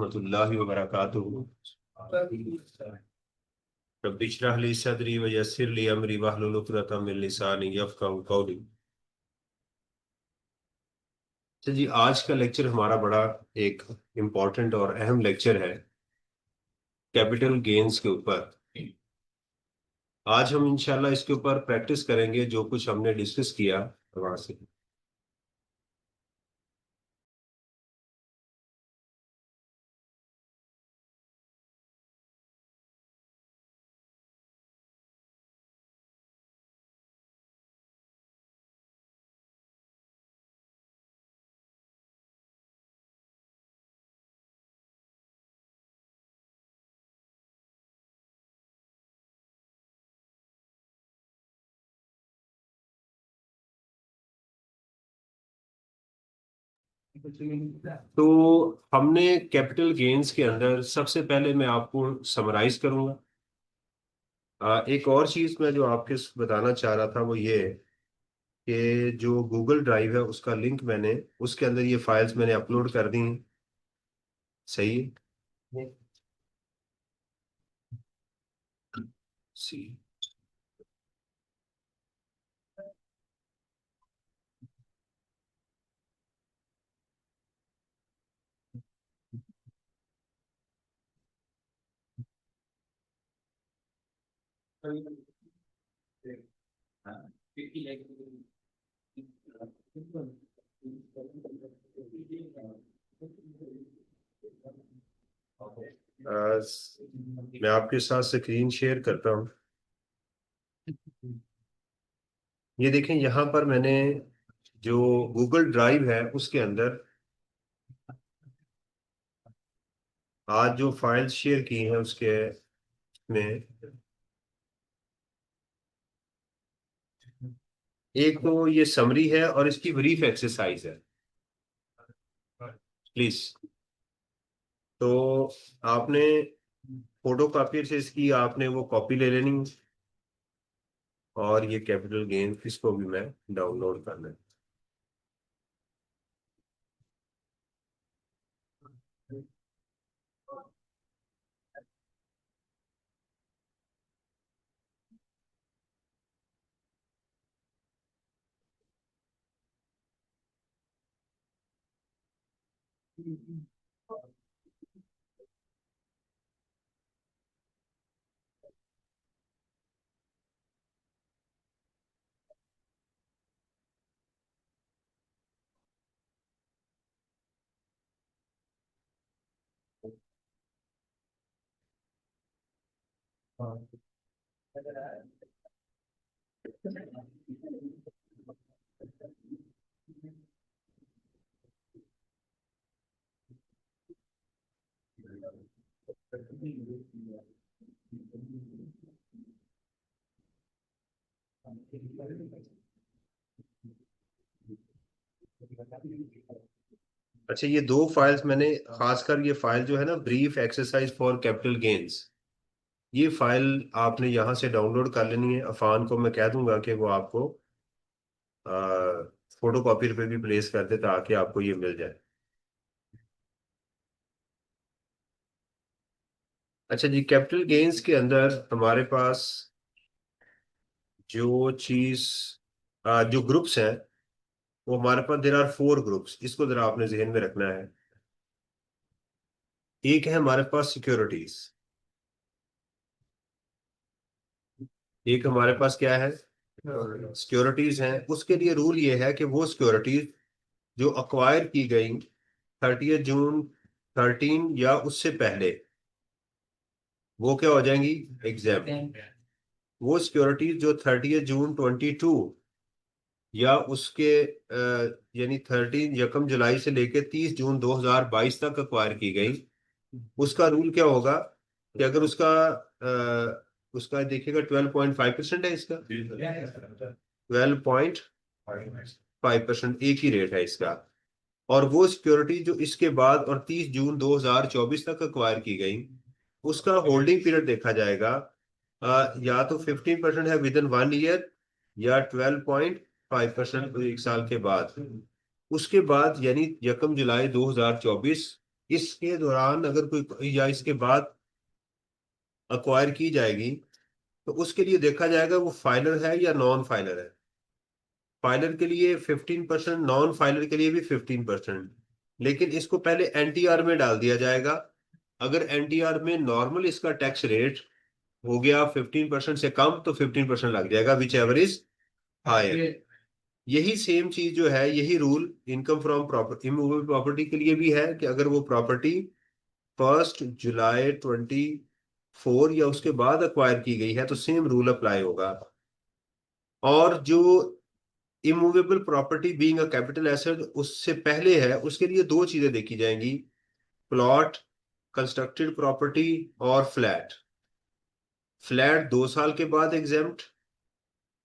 रहमतुल्लाहि व बरकातुहू। रब्बि इश्रह ली सदरी व यस्सिर ली अमरी वहलुल उक़दतम मिन लिसानी यफ़क़हू क़ौली। अच्छा जी, आज का लेक्चर हमारा बड़ा एक इम्पॉर्टेंट और अहम लेक्चर है कैपिटल गेन्स के ऊपर। आज हम इंशाल्लाह इसके ऊपर प्रैक्टिस करेंगे जो कुछ हमने डिस्कस किया वहां से। तो हमने कैपिटल गेन्स के अंदर सबसे पहले मैं आपको समराइज करूंगा। एक और चीज मैं जो आपके बताना चाह रहा था वो ये है कि जो गूगल ड्राइव है उसका लिंक मैंने उसके अंदर ये फाइल्स मैंने अपलोड कर दी हैं। सही है। सी मैं आपके साथ स्क्रीन शेयर करता हूँ। ये देखें, यहाँ पर मैंने जो गूगल ड्राइव है उसके अंदर आज जो फाइल्स शेयर की हैं उसके में एक तो ये समरी है और इसकी ब्रीफ एक्सरसाइज है। प्लीज, तो आपने फोटो कॉपी से इसकी आपने वो कॉपी ले लेनी है और ये कैपिटल गेन इसको भी मैं डाउनलोड करना है। अच्छा, ये दो फाइल्स मैंने, खासकर ये फाइल जो है ना, brief exercise for capital gains, ये फाइल आपने यहाँ से डाउनलोड कर लेनी है। अफान को मैं कह दूंगा कि वो आपको फोटो कॉपी पे भी प्लेस कर दे ताकि आपको ये मिल जाए। अच्छा जी, कैपिटल गेन्स के अंदर हमारे पास जो चीज जो ग्रुप्स हैं वो हमारे पास देर आर फोर ग्रुप्स, इसको जरा आपने जहन में रखना है। एक है हमारे पास सिक्योरिटीज, एक हमारे पास क्या है, सिक्योरिटीज हैं। उसके लिए रूल ये है कि वो सिक्योरिटीज जो अक्वायर की गई 30 जून 13 या उससे पहले, वो क्या हो जाएंगी, एग्जाम। वो सिक्योरिटीज जो 30 जून 22 या उसके यानी 13 यकम जुलाई से लेकर 30 जून 2022 तक अक्वायर की गई, उसका रूल क्या होगा कि अगर उसका देखिएगा 12.5% है इसका, 12.5% एक ही रेट है इसका। और वो सिक्योरिटी जो इसके बाद और 30 जून 2024 तक अक्वायर की गई, उसका होल्डिंग पीरियड देखा जाएगा। या तो 15% है विद इन 1 ईयर, या 12.5% एक साल के बाद। उसके बाद यानी 1 जुलाई 2024 इसके दौरान अगर कोई या इसके बाद अक्वायर की जाएगी, तो उसके लिए देखा जाएगा वो फाइलर है या नॉन फाइलर है। फाइलर के लिए 15%, नॉन फाइलर के लिए भी 15%। लेकिन इसको पहले एनटीआर में डाल दिया जाएगा। अगर एनटीआर में नॉर्मल इसका टैक्स रेट हो गया 15% से कम, तो 15% लग जाएगा, विच एवर इज हायर। यही सेम चीज जो है, यही rule income from property, immovable property के लिए भी है कि अगर वो प्रॉपर्टी 1 जुलाई 2024 या उसके बाद अक्वायर की गई है, तो सेम रूल अप्लाई होगा। और जो immovable property being a capital asset उससे पहले है, उसके लिए दो चीजें देखी जाएंगी: प्लॉट, कंस्ट्रक्टेड प्रॉपर्टी और फ्लैट। फ्लैट 2 साल के बाद एग्जेम्प्ट,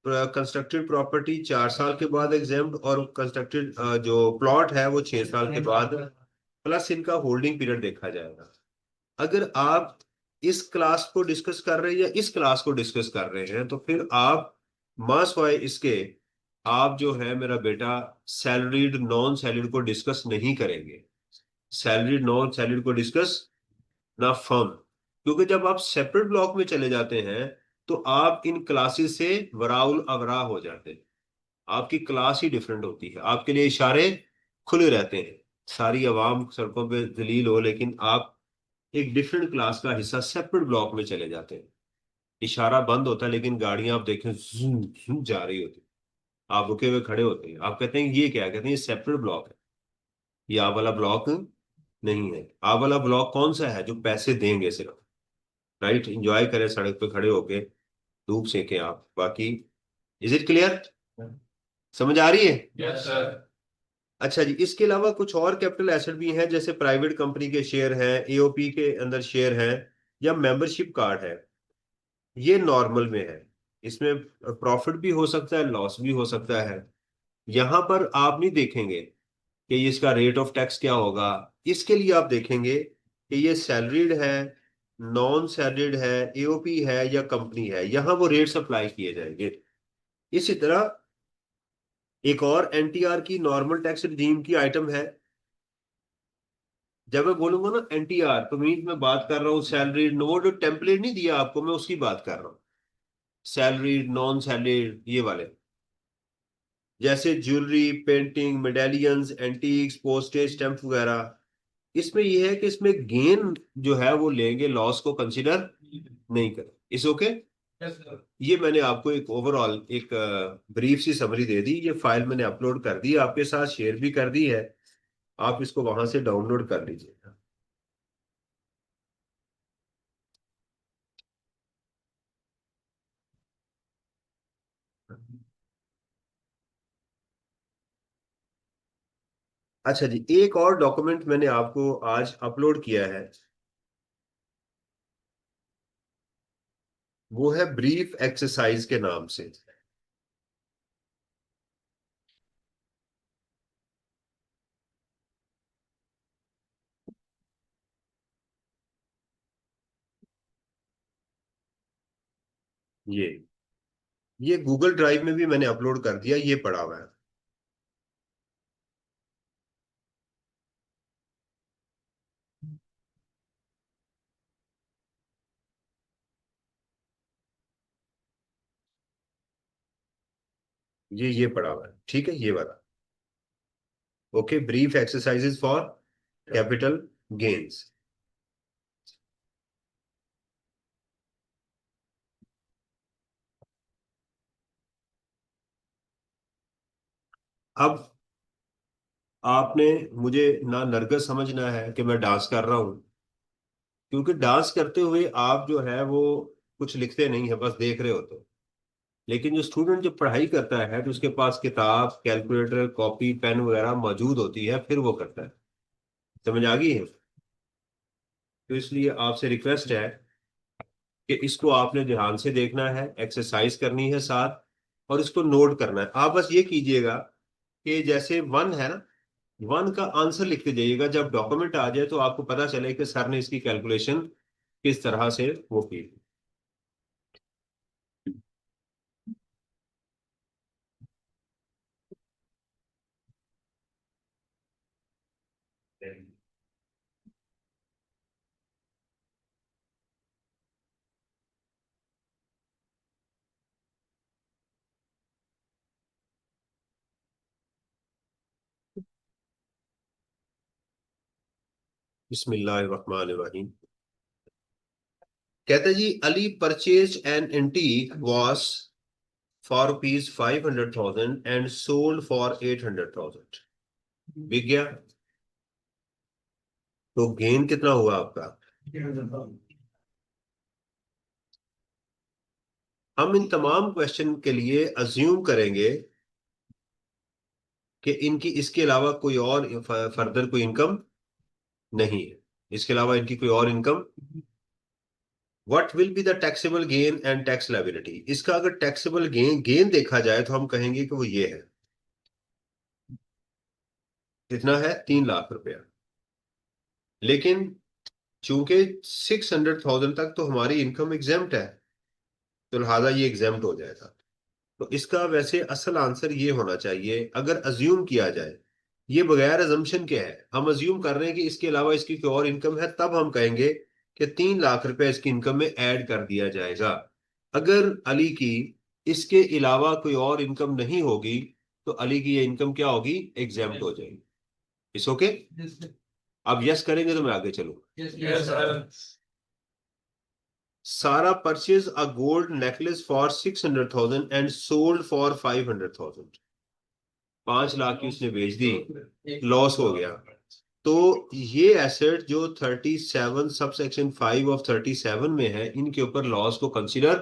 कंस्ट्रक्टेड प्रॉपर्टी 4 साल के बाद एग्जेम्प्ट, और कंस्ट्रक्टेड जो प्लॉट है वो 6 साल के बाद। प्लस इनका होल्डिंग पीरियड देखा जाएगा। अगर आप इस क्लास को डिस्कस कर रहे हैं या इस क्लास को डिस्कस कर रहे हैं, तो फिर आप मास वाई इसके, आप जो है मेरा बेटा, सैलरीड नॉन सैलरीड को डिस्कस नहीं करेंगे। सैलरीड नॉन सैलरीड को डिस्कस ना फर्म। क्योंकि जब आप सेपरेट ब्लॉक में चले जाते हैं, तो आप इन क्लासेस से वराउल अवरा हो जाते हैं। आपकी क्लास ही डिफरेंट होती है, आपके लिए इशारे खुले रहते हैं। सारी आवाम सड़कों पे जलील हो, लेकिन आप एक डिफरेंट क्लास का हिस्सा सेपरेट ब्लॉक में चले जाते हैं। इशारा बंद होता है, लेकिन गाड़ियां आप देखें जूम जूम जा रही होती है। आप रुके हुए खड़े होते हैं, आप कहते हैं ये क्या है? कहते हैं ये सेपरेट ब्लॉक है, ये आ वाला ब्लॉक नहीं है। आ वाला ब्लॉक कौन सा है? जो पैसे देंगे सिर्फ, राइट, एंजॉय करें सड़क पे खड़े होके, धूप सेकें आप, बाकी। Is it clear? समझ आ रही है? Yes sir. अच्छा जी, इसके अलावा कुछ और कैपिटल एसेट भी हैं, जैसे प्राइवेट कंपनी के शेयर हैं, एओपी के अंदर शेयर हैं, या मेंबरशिप कार्ड है। ये नॉर्मल में है, इसमें प्रॉफिट भी हो सकता है, लॉस भी हो सकता है। यहां पर आप नहीं देखेंगे कि इसका रेट ऑफ टैक्स क्या होगा। इसके लिए आप देखेंगे कि ये सैलरीड है, नॉन सैलरीड है, एओपी है या कंपनी है, यहां वो रेट्स अप्लाई किए जाएंगे। इसी तरह एक और एनटीआर की नॉर्मल टैक्स रिजीम की आइटम है। जब मैं बोलूंगा ना एनटीआर, तो मीन मैं बात कर रहा हूँ सैलरीड, वो जो टेम्पलेट नहीं दिया आपको, मैं उसकी बात कर रहा हूँ। सैलरीड, नॉन सैलरीड, ये वाले, जैसे jewellery, painting, medallions, antiques, postage stamp वगैरह। इसमें यह है कि इसमें गेन जो है वो लेंगे, लॉस को कंसीडर नहीं करें। इस ओके? ये मैंने आपको एक ओवरऑल एक ब्रीफ सी समरी दे दी। ये फाइल मैंने अपलोड कर दी, आपके साथ शेयर भी कर दी है। आप इसको वहां से डाउनलोड कर लीजिए। अच्छा जी, एक और डॉक्यूमेंट मैंने आपको आज अपलोड किया है, वो है ब्रीफ एक्सरसाइज के नाम से। ये ये गूगल ड्राइव में भी मैंने अपलोड कर दिया, ये पड़ा हुआ है। ये पड़ा हुआ है, ठीक है, ये वाला। Okay, brief exercises for capital gains. अब आपने मुझे ना नर्गस समझना है कि मैं डांस कर रहा हूं, क्योंकि डांस करते हुए आप जो है वो कुछ लिखते नहीं है, बस देख रहे होते हो। लेकिन जो स्टूडेंट जो पढ़ाई करता है, तो उसके पास किताब, कैलकुलेटर, कॉपी, पेन वगैरह मौजूद होती है, फिर वो करता है। समझ आ गई है? तो इसलिए आपसे रिक्वेस्ट है कि इसको आपने ध्यान से देखना है, एक्सरसाइज करनी है साथ, और इसको नोट करना है। आप बस ये कीजिएगा कि जैसे वन है ना, वन का आंसर लिखते जाइएगा। जब डॉक्यूमेंट आ जाए तो आपको पता चले कि सर ने इसकी कैलकुलेशन किस तरह से वो की। बिस्मिल्लाहिर्रहमानिर्रहीम। कहता जी, Ali purchase an antique watch for rupees 500,000 and sold for 800,000। बिक गया तो गेन कितना हुआ आपका? हम इन तमाम क्वेश्चन के लिए अज्यूम करेंगे कि इनकी इसके अलावा कोई और फर्दर कोई इनकम नहीं है। इसके अलावा इनकी कोई और income. What will be the taxable gain and tax liability? इसका अगर टैक्सेबल गेन गेन देखा जाए तो हम कहेंगे कि वो ये है। कितना है? 3 लाख रुपया। लेकिन चूंकि 600,000 तक तो हमारी इनकम एग्जेम्प्ट है, तो लिहाजा ये एग्जेम्प्ट हो जाएगा। तो इसका वैसे असल आंसर ये होना चाहिए अगर अज्यूम किया जाए। ये बगैर अजम्पशन के है, हम अज्यूम कर रहे हैं कि इसके अलावा इसकी कोई और इनकम है, तब हम कहेंगे कि 3 लाख रुपए इसकी इनकम में ऐड कर दिया जाएगा। अगर अली की इसके अलावा कोई और इनकम नहीं होगी तो अली की ये इनकम क्या होगी? एग्जेम्प्ट हो जाएगी। इस ओके? अब यस करेंगे तो मैं आगे चलूंगा। सारा purchase a gold necklace for 600,000 and sold for 500,000। 5 lakh की उसने बेच दी, लॉस हो गया। तो ये एसेट जो 37 सब सेक्शन 5 ऑफ 37 में है, इनके ऊपर लॉस को कंसीडर,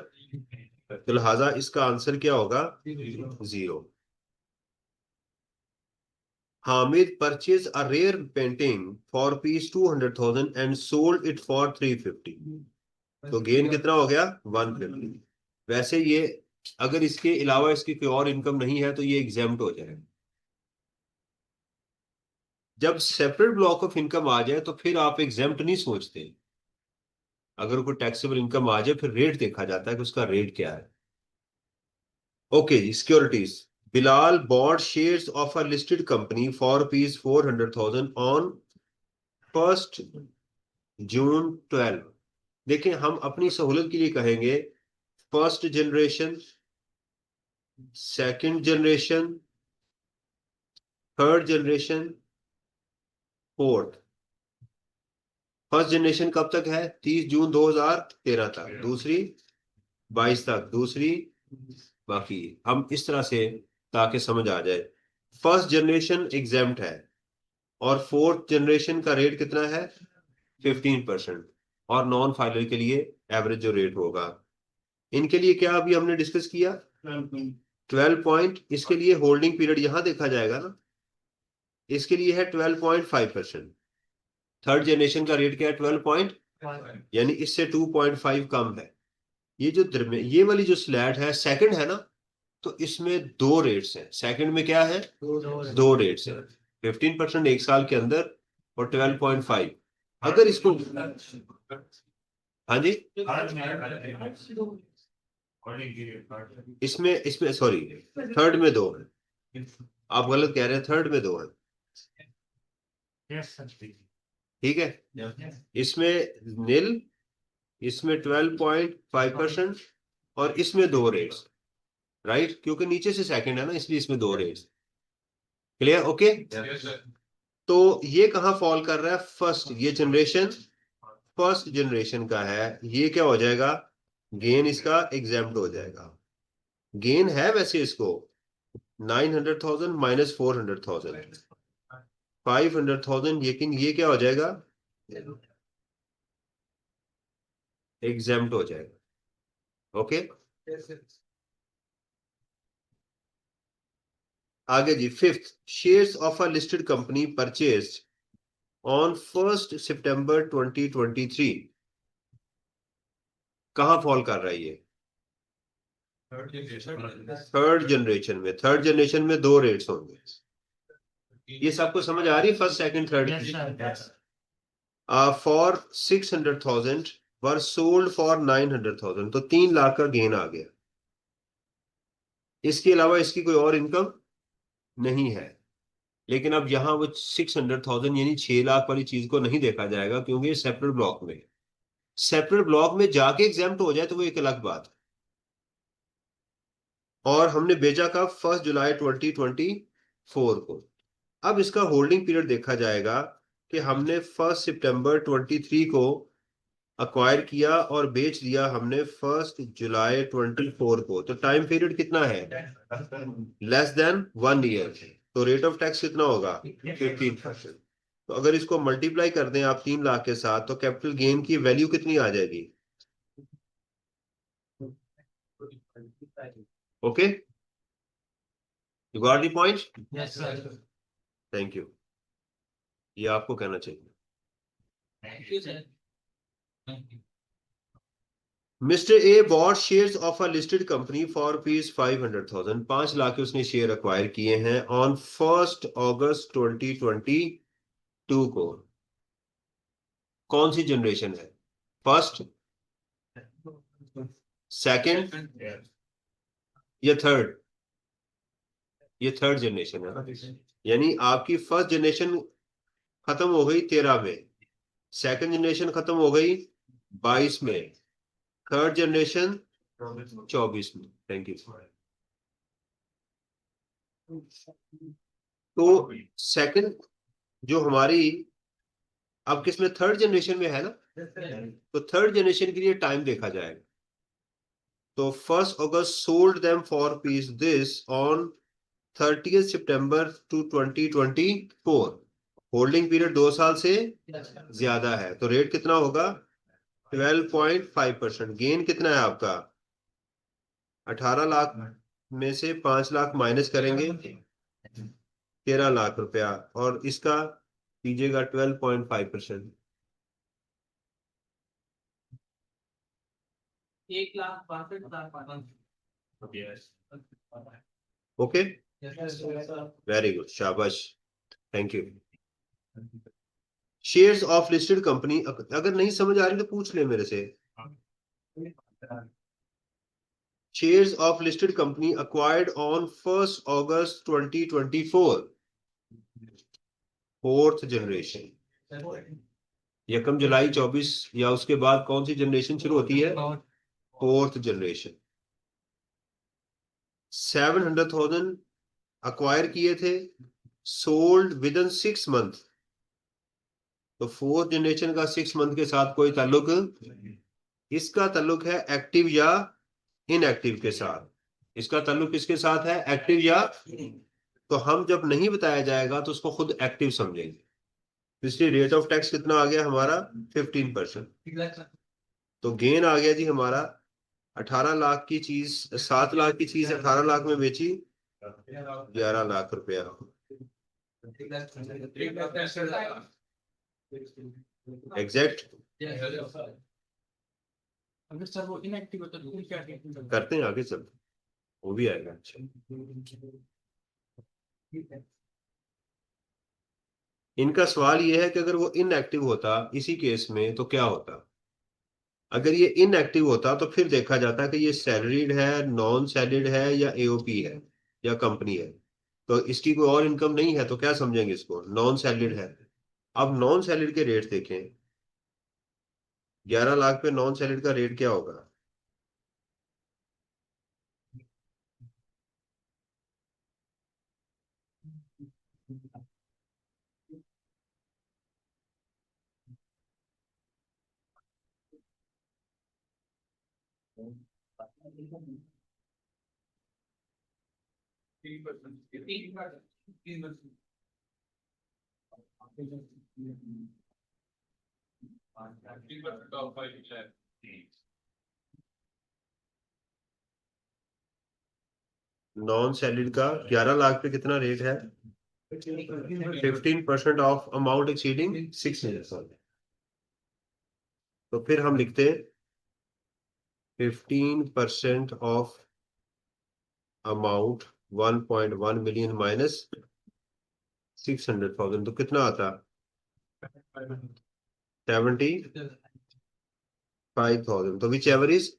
तो लिहाजा इसका आंसर क्या होगा? 0। Hamid purchase a rare painting for piece 200,000 and sold it for 350। तो गेन कितना हो गया? 150। वैसे ये अगर इसके अलावा इसकी कोई और इनकम नहीं है तो ये एग्जेम्प्ट हो जाएगा। जब सेपरेट ब्लॉक ऑफ इनकम आ जाए तो फिर आप एग्जेम्प्ट नहीं सोचते। अगर कोई टैक्सेबल इनकम आ जाए फिर रेट देखा जाता है कि उसका रेट क्या है। ओके जी, securities. Bilal bought shares of a listed company for rupees 400,000 on 1 June 12। देखिए, हम अपनी सहूलत के लिए कहेंगे first generation, second generation, third generation, fourth. First generation कब तक है? 30 जून 2013 तक। दूसरी 22 तक। दूसरी बाकी। हम इस तरह से, ताकि समझ आ जाए, फर्स्ट जनरेशन एग्जेम्प्ट है और फोर्थ जनरेशन का रेट कितना है? 15%। और नॉन फाइनल के लिए एवरेज जो रेट होगा, इनके लिए क्या अभी हमने डिस्कस किया? 12 पॉइंट। इसके लिए होल्डिंग पीरियड यहां देखा जाएगा ना, इसके लिए है 12.5%। थर्ड जनरेशन का रेट क्या है? 12 यानी इससे 2.5 कम है। ये जो ये वाली जो स्लैट है सेकंड है ना, तो इसमें दो रेट्स हैं। सेकंड में क्या है? दो रेट्स हैं। 15% 1 साल के अंदर और 12.5। अगर इसको, हाँ जी, इसमें इसमें सॉरी, थर्ड में दो है। आप गलत कह रहे हैं, थर्ड में दो है। ठीक है। इसमें नील, इसमें 12.5% और इसमें दो रेट्स। राइट, क्योंकि नीचे से सेकंड है ना, इसलिए इसमें दो रेट्स। क्लियर? ओके। तो ये कहां फॉल कर रहा है? फर्स्ट, ये जनरेशन फर्स्ट जनरेशन का है। ये क्या हो जाएगा? गेन इसका एग्जेम्प्ट हो जाएगा। गेन है वैसे इसको 900,000 माइनस 400,000, 500,000, लेकिन ये क्या हो जाएगा? एग्जेम्प्ट हो जाएगा। ओके। आगे जी, fifth, shares of a listed company purchased on 1 September 2023। कहां फॉल कर रहा है ये? थर्ड जनरेशन में। थर्ड जनरेशन में दो रेट्स होंगे। ये सबको समझ आ रही है? First, second, third. For 600,000 were sold for 900,000, तो 3 लाख का गेन आ गया। इसके अलावा इसकी कोई और इनकम नहीं है। लेकिन अब यहां वो 600,000 यानी 6 लाख वाली चीज को नहीं देखा जाएगा, क्योंकि ये सेपरेट ब्लॉक में, सेपरेट ब्लॉक में जाके एग्जाम्प्ट हो जाए तो वो एक अलग बात है। और हमने बेचा कब? 1 जुलाई 2024 को। अब इसका होल्डिंग पीरियड देखा जाएगा कि हमने 1 सितंबर 23 को अक्वायर किया और बेच दिया हमने 1 जुलाई 24 को, तो टाइम पीरियड कितना है? Less than 1 year. तो रेट ऑफ टैक्स कितना होगा? 15%। तो अगर इसको मल्टीप्लाई कर दें आप 3 लाख के साथ, तो कैपिटल गेन की वैल्यू कितनी आ जाएगी? Okay, you got the point? Yes sir. Thank you, ये आपको कहना चाहिए। Thank you sir. Thank you. Mister A bought shares of a listed company for ₹500,000। 5 lakh के उसने शेयर अक्वायर किए हैं ऑन 1 अगस्त 2022 को। कौन सी जनरेशन है? फर्स्ट, सेकंड या थर्ड? ये थर्ड जनरेशन है ना, यानी आपकी फर्स्ट जनरेशन खत्म हो गई 13 में, सेकंड जनरेशन खत्म हो गई 22 में, थर्ड जनरेशन 24 में। Thank you. तो सेकंड जो हमारी अब किस में, थर्ड जनरेशन में है ना, तो थर्ड जनरेशन के लिए टाइम देखा जाएगा। तो 1 August sold them for piece this on 30 September to 2024। Holding period 2 साल से ज्यादा है, तो रेट कितना होगा? 12.5%। गेन कितना है आपका? 18 लाख में से 5 लाख माइनस करेंगे, 13 लाख रुपया, और इसका कीजिएगा 12.5%। 1,62,500। ओके, वेरी गुड, शाबाश, thank you. Shares of listed company, अगर नहीं समझ आ रही तो पूछ ले मेरे से। Shares of listed company acquired on 1 August 2024, fourth generation. यकम जुलाई 24 या उसके बाद कौन सी जनरेशन शुरू होती है? Fourth generation. 700,000 अक्वायर किए थे, सोल्ड विद इन 6 मंथ। तो फोर्थ जनरेशन का 6 मंथ के साथ कोई ताल्लुक, इसका ताल्लुक है एक्टिव या इनएक्टिव के साथ। इसका ताल्लुक किसके साथ है? एक्टिव या, तो हम जब नहीं बताया जाएगा तो उसको खुद एक्टिव समझेंगे। इसलिए रेट ऑफ टैक्स कितना आ गया हमारा? 15%। तो गेन आ गया जी हमारा 18 लाख की चीज, 7 लाख की चीज 18 लाख में बेची, 11 लाख रुपया। एग्जैक्ट अगर सर वो इनएक्टिव होता तो फिर क्या करते हैं आगे चल, वो भी आएगा। अच्छा, इनका सवाल ये है कि अगर वो इनएक्टिव होता इसी केस में तो क्या होता? अगर ये इनएक्टिव होता तो फिर देखा जाता कि ये सैलरीड है, नॉन सैलरीड है, या एओपी है, या कंपनी है। तो इसकी कोई और इनकम नहीं है तो क्या समझेंगे इसको? नॉन सैलरीड है। अब नॉन सैलरीड के रेट देखें, 11 लाख पे नॉन सैलरीड का रेट क्या होगा? नॉन सैलरीड का 11 लाख पे कितना रेट है? 15% ऑफ अमाउंट एक्सीडिंग 600। तो फिर हम लिखते हैं 15% ऑफ अमाउंट 1.1 मिलियन माइनस 600,000, तो कितना आता? 75,000। तो विच एवर इज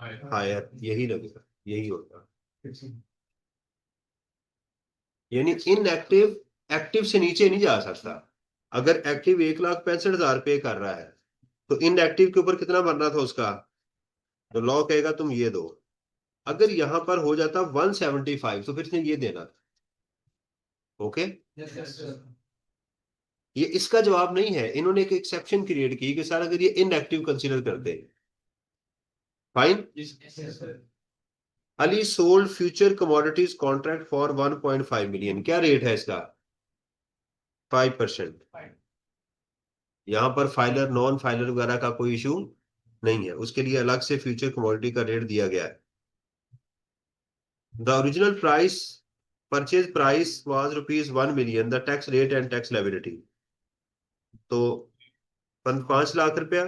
हायर, यही लगेगा, यही होगा। यानी इनएक्टिव एक्टिव से नीचे नहीं जा सकता। अगर एक्टिव 1,65,000 पे कर रहा है तो इनएक्टिव के ऊपर कितना भरना था उसका? तो लॉ कहेगा तुम ये दो। अगर यहां पर हो जाता 175 तो फिर से ये देना था। ओके, ये इसका जवाब नहीं है, इन्होंने एक एक्सेप्शन क्रिएट की कि सर अगर ये इनएक्टिव कंसीडर करते हैं। Fine. Ali sold future commodities contract for 1.5 million, क्या रेट है इसका? 5%। यहां पर फाइलर नॉन फाइलर वगैरह का कोई इशू नहीं है, उसके लिए अलग से फ्यूचर कमोडिटी का रेट दिया गया है। The original price, purchase price was ₹1 million, the tax rate and tax liability, तो 5 लाख रुपया,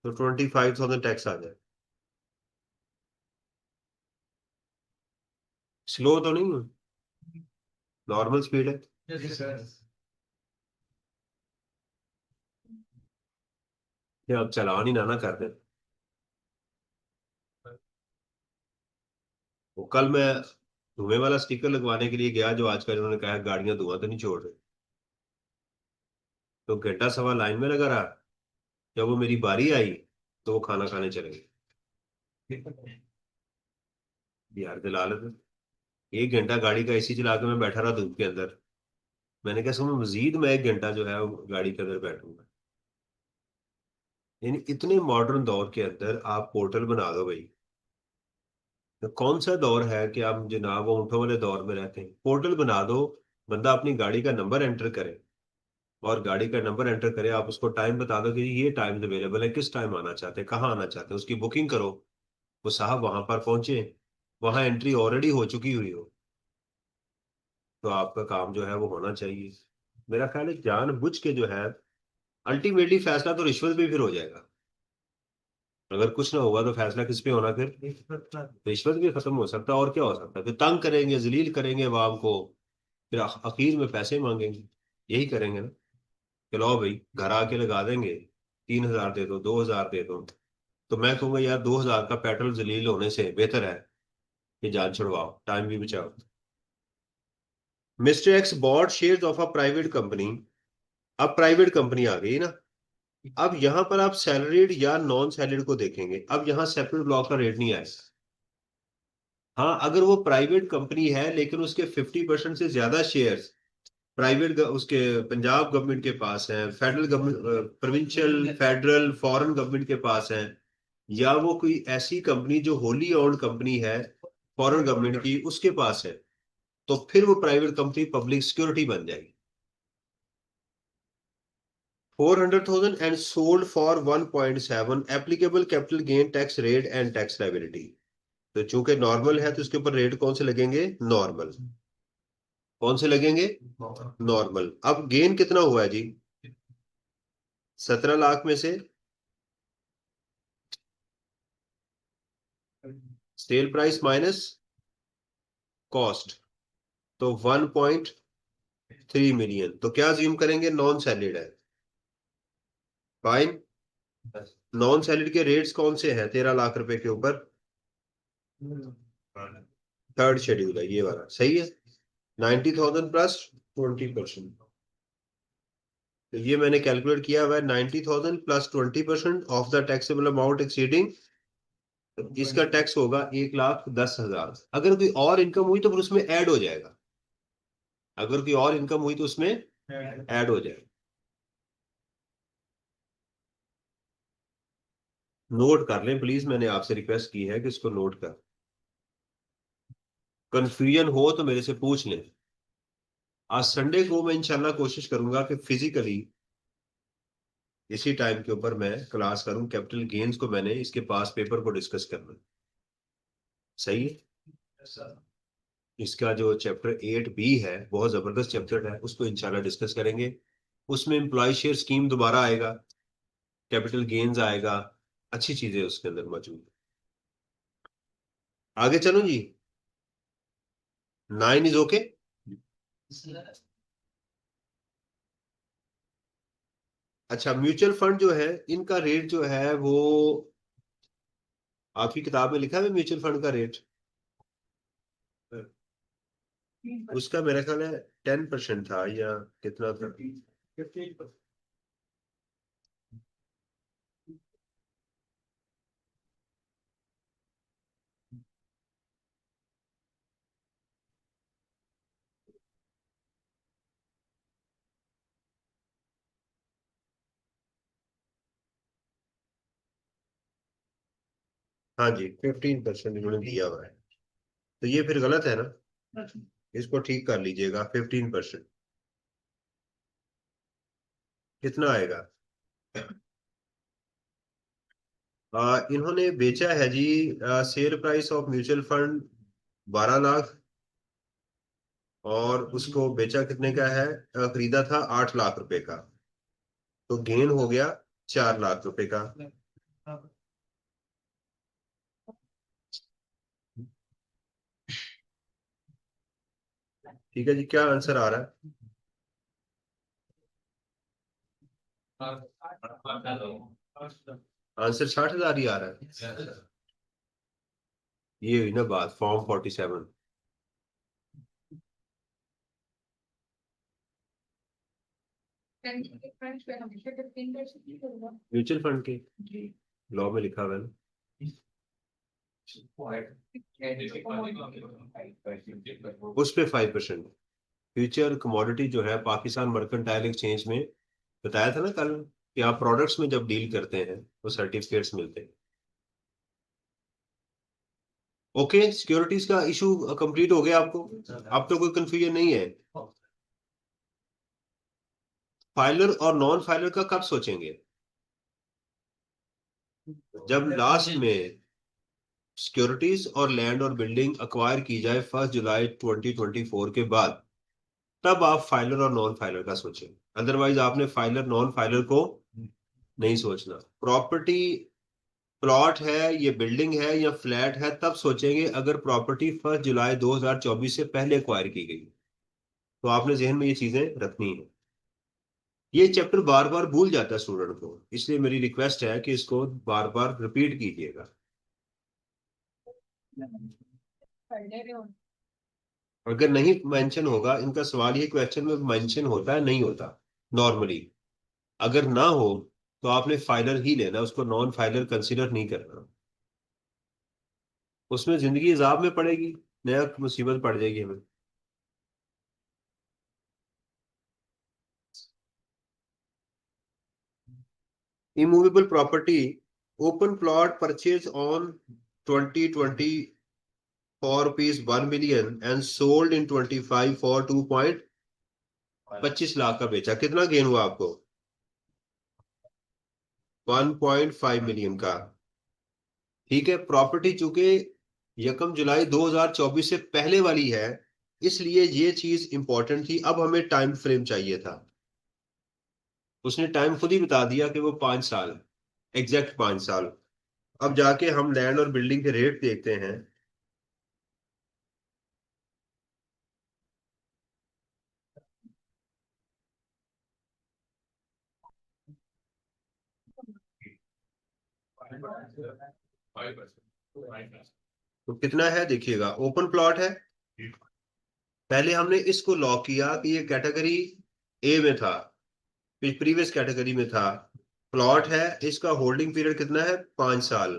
तो 25,000 टैक्स आ जाए। स्लो तो नहीं, नॉर्मल स्पीड है। ये अब चालान ही ना कर दे। वो कल मैं धुएं वाला स्टिकर लगवाने के लिए गया, जो आजकल उन्होंने कहा गाड़ियां धुआं तो नहीं छोड़ रही, तो घंटा सवा लाइन में लगा रहा। जब वो मेरी बारी आई तो वो खाना खाने चले गए। यार दिलाल है। 1 घंटा गाड़ी का एसी चला के मैं बैठा रहा धूप के अंदर। मैंने कहा सुनो, मजीद मैं 1 घंटा जो है वो गाड़ी के अंदर बैठूंगा। यानी इतने मॉडर्न दौर के अंदर आप पोर्टल बना दो भाई। तो कौन सा दौर है कि आप जनाब वो ऊँटों वाले दौर में रहते हैं? पोर्टल बना दो, बंदा अपनी गाड़ी का नंबर एंटर करे, और गाड़ी का नंबर एंटर करे, आप उसको टाइम बता दो कि ये टाइम अवेलेबल है, किस टाइम आना चाहते हैं, कहाँ आना चाहते हैं, उसकी बुकिंग करो। वो साहब वहां पर पहुंचे, वहां एंट्री ऑलरेडी हो चुकी हुई हो, तो आपका काम जो है वो होना चाहिए। मेरा ख्याल है जानबूझ के जो है, अल्टीमेटली फैसला तो रिश्वत भी फिर हो जाएगा। अगर कुछ ना होगा तो फैसला किस पे होना फिर? रिश्वत भी खत्म हो सकता है, और क्या हो सकता है? फिर तंग करेंगे, जलील करेंगे अवाम को, फिर आखिर में पैसे मांगेंगे। यही करेंगे ना कि लो भाई घर आके लगा देंगे, 3,000 दे दो, 2,000 दे दो। तो मैं कहूंगा यार 2,000 का पेट्रोल जलील होने से बेहतर है कि जान छुड़वाओ, टाइम भी बचाओ। Mister X bought shares of a private company. अब प्राइवेट कंपनी आ गई ना। अब यहां पर आप सैलरीड या नॉन सैलरीड को देखेंगे, अब यहां सेपरेट ब्लॉक का रेट नहीं आएगा। हाँ, अगर वो प्राइवेट कंपनी है लेकिन उसके 50% से ज्यादा शेयर्स प्राइवेट उसके पंजाब गवर्नमेंट के पास है, federal government, provincial, federal, foreign government के पास है, या वो कोई ऐसी कंपनी जो होली ओन्ड कंपनी है फॉरेन गवर्नमेंट की उसके पास है, तो फिर वो प्राइवेट कंपनी पब्लिक सिक्योरिटी बन जाएगी। 400,000 and sold for 1.7, applicable capital gain tax rate and tax liability. तो चूंकि नॉर्मल है तो उसके ऊपर रेट कौन से लगेंगे? नॉर्मल। कौन से लगेंगे? नॉर्मल। अब गेन कितना हुआ है जी? 17 लाख में से सेल प्राइस माइनस कॉस्ट, तो 1.3 मिलियन। तो क्या ज्यूम करेंगे? नॉन सैलरीड है। फाइन। नॉन सैलरीड के रेट्स कौन से हैं 13 लाख रुपए के ऊपर? थर्ड शेड्यूल है ये वाला, सही है। 90,000 प्लस 20%। तो ये मैंने कैलकुलेट किया हुआ है, 90,000 plus 20% of the taxable amount exceeding, इसका टैक्स होगा 1,10,000। अगर कोई और इनकम हुई तो फिर उसमें ऐड हो जाएगा, अगर कोई और इनकम हुई तो उसमें ऐड हो जाएगा। नोट कर लें प्लीज, मैंने आपसे रिक्वेस्ट की है कि इसको नोट कर, कंफ्यूजन हो तो मेरे से पूछ लें। आज संडे को मैं इंशाल्लाह कोशिश करूंगा कि फिजिकली इसी टाइम के ऊपर मैं क्लास करूं, कैपिटल गेन्स को मैंने इसके पास पेपर को डिस्कस करना। सही है। इसका जो चैप्टर 8B है बहुत जबरदस्त चैप्टर है, उसको इंशाल्लाह डिस्कस करेंगे। उसमें एम्प्लॉय शेयर स्कीम दोबारा आएगा, कैपिटल गेन्स आएगा, अच्छी चीजें उसके अंदर मौजूद है। आगे चलो जी। 9 इज ओके। अच्छा, म्यूचुअल फंड जो है इनका रेट जो है वो आपकी किताब में लिखा है म्यूचुअल फंड का रेट? उसका मेरा ख्याल है 10% था या कितना था। हाँ जी 15% इन्होंने दिया हुआ है, तो ये फिर गलत है ना, इसको ठीक कर लीजिएगा। 15% कितना आएगा? इन्होंने बेचा है जी, share price of mutual fund 12 lakh, और उसको बेचा कितने का है? खरीदा था 8 लाख रुपए का, तो गेन हो गया 4 लाख रुपए का। ठीक है जी, क्या आंसर आ रहा है? आंसर 60,000 ही आ रहा है। ये हुई ना बात, फॉर्म 47 म्यूचुअल फंड के लॉ में लिखा हुआ है ना। उस पे 5%। फ्यूचर कमोडिटी जो है पाकिस्तान मर्केंटाइल एक्सचेंज में, बताया था ना कल, कि आप प्रोडक्ट्स में जब डील करते हैं तो सर्टिफिकेट्स मिलते हैं। ओके, सिक्योरिटीज का इशू कंप्लीट हो गया आपको? अब तो कोई कंफ्यूजन नहीं है। फाइलर और नॉन फाइलर का कब सोचेंगे? जब लास्ट में सिक्योरिटीज और लैंड और बिल्डिंग अक्वायर की जाए 1 जुलाई 2024 के बाद, तब आप फाइलर और नॉन फाइलर का सोचें। अदरवाइज आपने फाइलर नॉन फाइलर को नहीं सोचना। प्रॉपर्टी प्लॉट है, ये बिल्डिंग है या फ्लैट है, तब सोचेंगे अगर प्रॉपर्टी 1 जुलाई 2024 से पहले अक्वायर की गई। तो आपने जहन में ये चीजें रखनी है। ये चैप्टर बार बार भूल जाता है स्टूडेंट को, इसलिए मेरी रिक्वेस्ट है कि इसको बार बार रिपीट कीजिएगा। अगर नहीं मेंशन होगा, इनका सवाल ये क्वेश्चन में मेंशन होता है नहीं होता नॉर्मली, अगर ना हो तो आपने फाइलर ही लेना, उसको नॉन फाइलर कंसीडर नहीं करना। उसमें जिंदगी अजाब में पड़ेगी, नया मुसीबत पड़ जाएगी हमें। Immovable property, open plot purchase on 2020 for rupees 1 million and sold in 25 for 2.25 lakh का बेचा, कितना गेन हुआ आपको? 1.5 मिलियन का। ठीक है, प्रॉपर्टी चूंकि 1 जुलाई 2024 से पहले वाली है, इसलिए ये चीज इंपॉर्टेंट थी। अब हमें टाइम फ्रेम चाहिए था, उसने टाइम खुद ही बता दिया कि वो 5 साल, एग्जैक्ट 5 साल। अब जाके हम लैंड और बिल्डिंग के रेट देखते हैं। तो कितना है देखिएगा, ओपन प्लॉट है, पहले हमने इसको लॉक किया कि ये कैटेगरी ए में था, प्रीवियस कैटेगरी में था। प्लॉट है, इसका होल्डिंग पीरियड कितना है? 5 साल।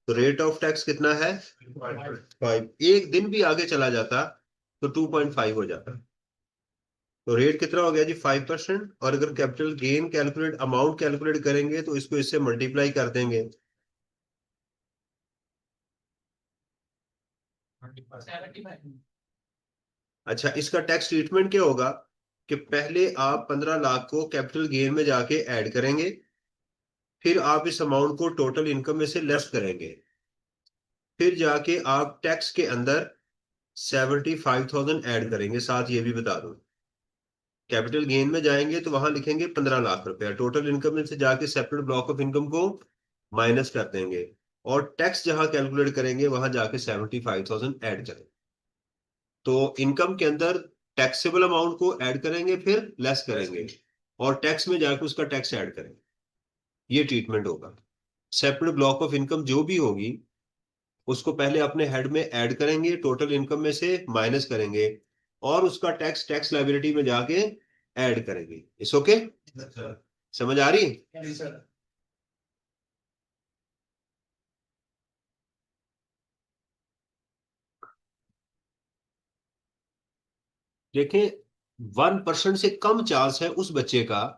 तो रेट ऑफ टैक्स कितना है? 5। एक दिन भी आगे चला जाता तो 2.5 हो जाता। तो रेट कितना हो गया जी? 5%। और अगर capital gain calculate, amount calculate करेंगे तो इसको इससे मल्टीप्लाई कर देंगे। अच्छा, इसका टैक्स ट्रीटमेंट क्या होगा? कि पहले आप 15 लाख को कैपिटल गेन में जाके ऐड करेंगे, फिर आप इस अमाउंट को टोटल इनकम में से लेस करेंगे, फिर जाके आप टैक्स के अंदर 75,000 ऐड करेंगे। साथ ये भी बता दूं, कैपिटल गेन में जाएंगे तो वहां लिखेंगे 15 लाख रुपया, टोटल इनकम में से जाके सेपरेट ब्लॉक ऑफ इनकम को माइनस कर देंगे, और टैक्स जहां कैलकुलेट करेंगे वहां जाके 75,000 ऐड करेंगे। तो इनकम के अंदर टैक्सेबल अमाउंट को ऐड करेंगे, फिर लेस करेंगे, और टैक्स में जाके उसका टैक्स ऐड करेंगे। ये ट्रीटमेंट होगा। सेपरेट ब्लॉक ऑफ इनकम जो भी होगी, उसको पहले अपने हेड में ऐड करेंगे, टोटल इनकम में से माइनस करेंगे, और उसका टैक्स टैक्स लायबिलिटी में जाके ऐड करेंगे। इस ओके? समझ आ रही? देखें, 1% से कम चांस है उस बच्चे का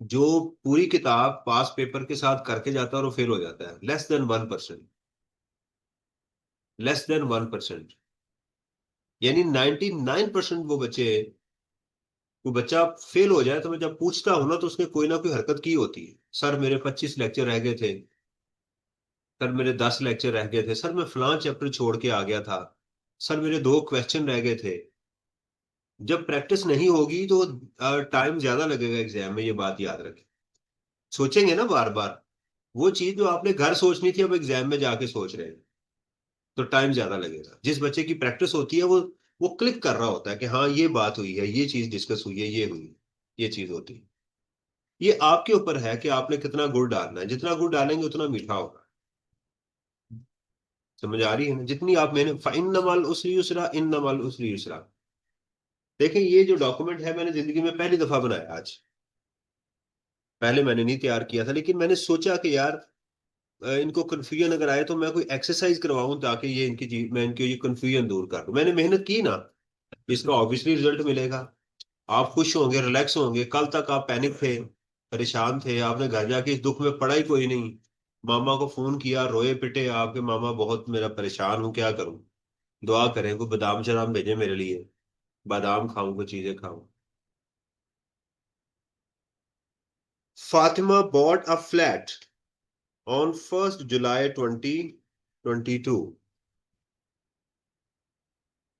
जो पूरी किताब पास पेपर के साथ करके जाता है और फेल हो जाता है। Less than 1%। Less than 1%। यानी 99% वो बच्चे, वो बच्चा फेल हो जाए तो मैं जब पूछता हूं ना तो उसने कोई ना कोई हरकत की होती है। सर मेरे 25 लेक्चर रह गए थे, सर मेरे 10 लेक्चर रह गए थे, सर मैं फलां चैप्टर छोड़ के आ गया था, सर मेरे 2 क्वेश्चन रह गए थे। जब प्रैक्टिस नहीं होगी तो टाइम ज्यादा लगेगा एग्जाम में, ये बात याद रखें। सोचेंगे ना बार बार, वो चीज जो आपने घर सोचनी थी अब एग्जाम में जाके सोच रहे हैं, तो टाइम ज्यादा लगेगा। जिस बच्चे की प्रैक्टिस होती है वो क्लिक कर रहा होता है कि हाँ ये बात हुई है, ये चीज डिस्कस हुई है, ये हुई, ये चीज होती है। ये आपके ऊपर है कि आपने कितना गुड़ डालना है, जितना गुड़ डालेंगे उतना मीठा होगा। समझ आ रही है ना? जितनी आप मैंने इन्नमल उसरी युसरा, इन्नमल उसरी युसरा। देखें ये जो डॉक्यूमेंट है मैंने जिंदगी में पहली दफा बनाया आज। पहले मैंने नहीं तैयार किया था, लेकिन मैंने सोचा कि यार इनको कंफ्यूजन अगर आए तो मैं कोई एक्सरसाइज करवाऊं ताकि ये इनकी चीज, मैं इनकी ये कंफ्यूजन दूर कर दूं। मैंने मेहनत की ना, इसका ऑब्वियसली रिजल्ट मिलेगा। आप खुश होंगे, रिलैक्स होंगे। कल तक आप पैनिक थे, परेशान थे, आपने घर जाके इस दुख में पड़ा ही कोई नहीं। मामा को फोन किया, रोए पिटे आपके मामा, बहुत मेरा परेशान हूं, क्या करूं? दुआ करें, कोई बादाम शराब भेजे मेरे लिए, बादाम खाऊं, कोई चीजें खाऊं। Fatima bought a flat on 1st July 2022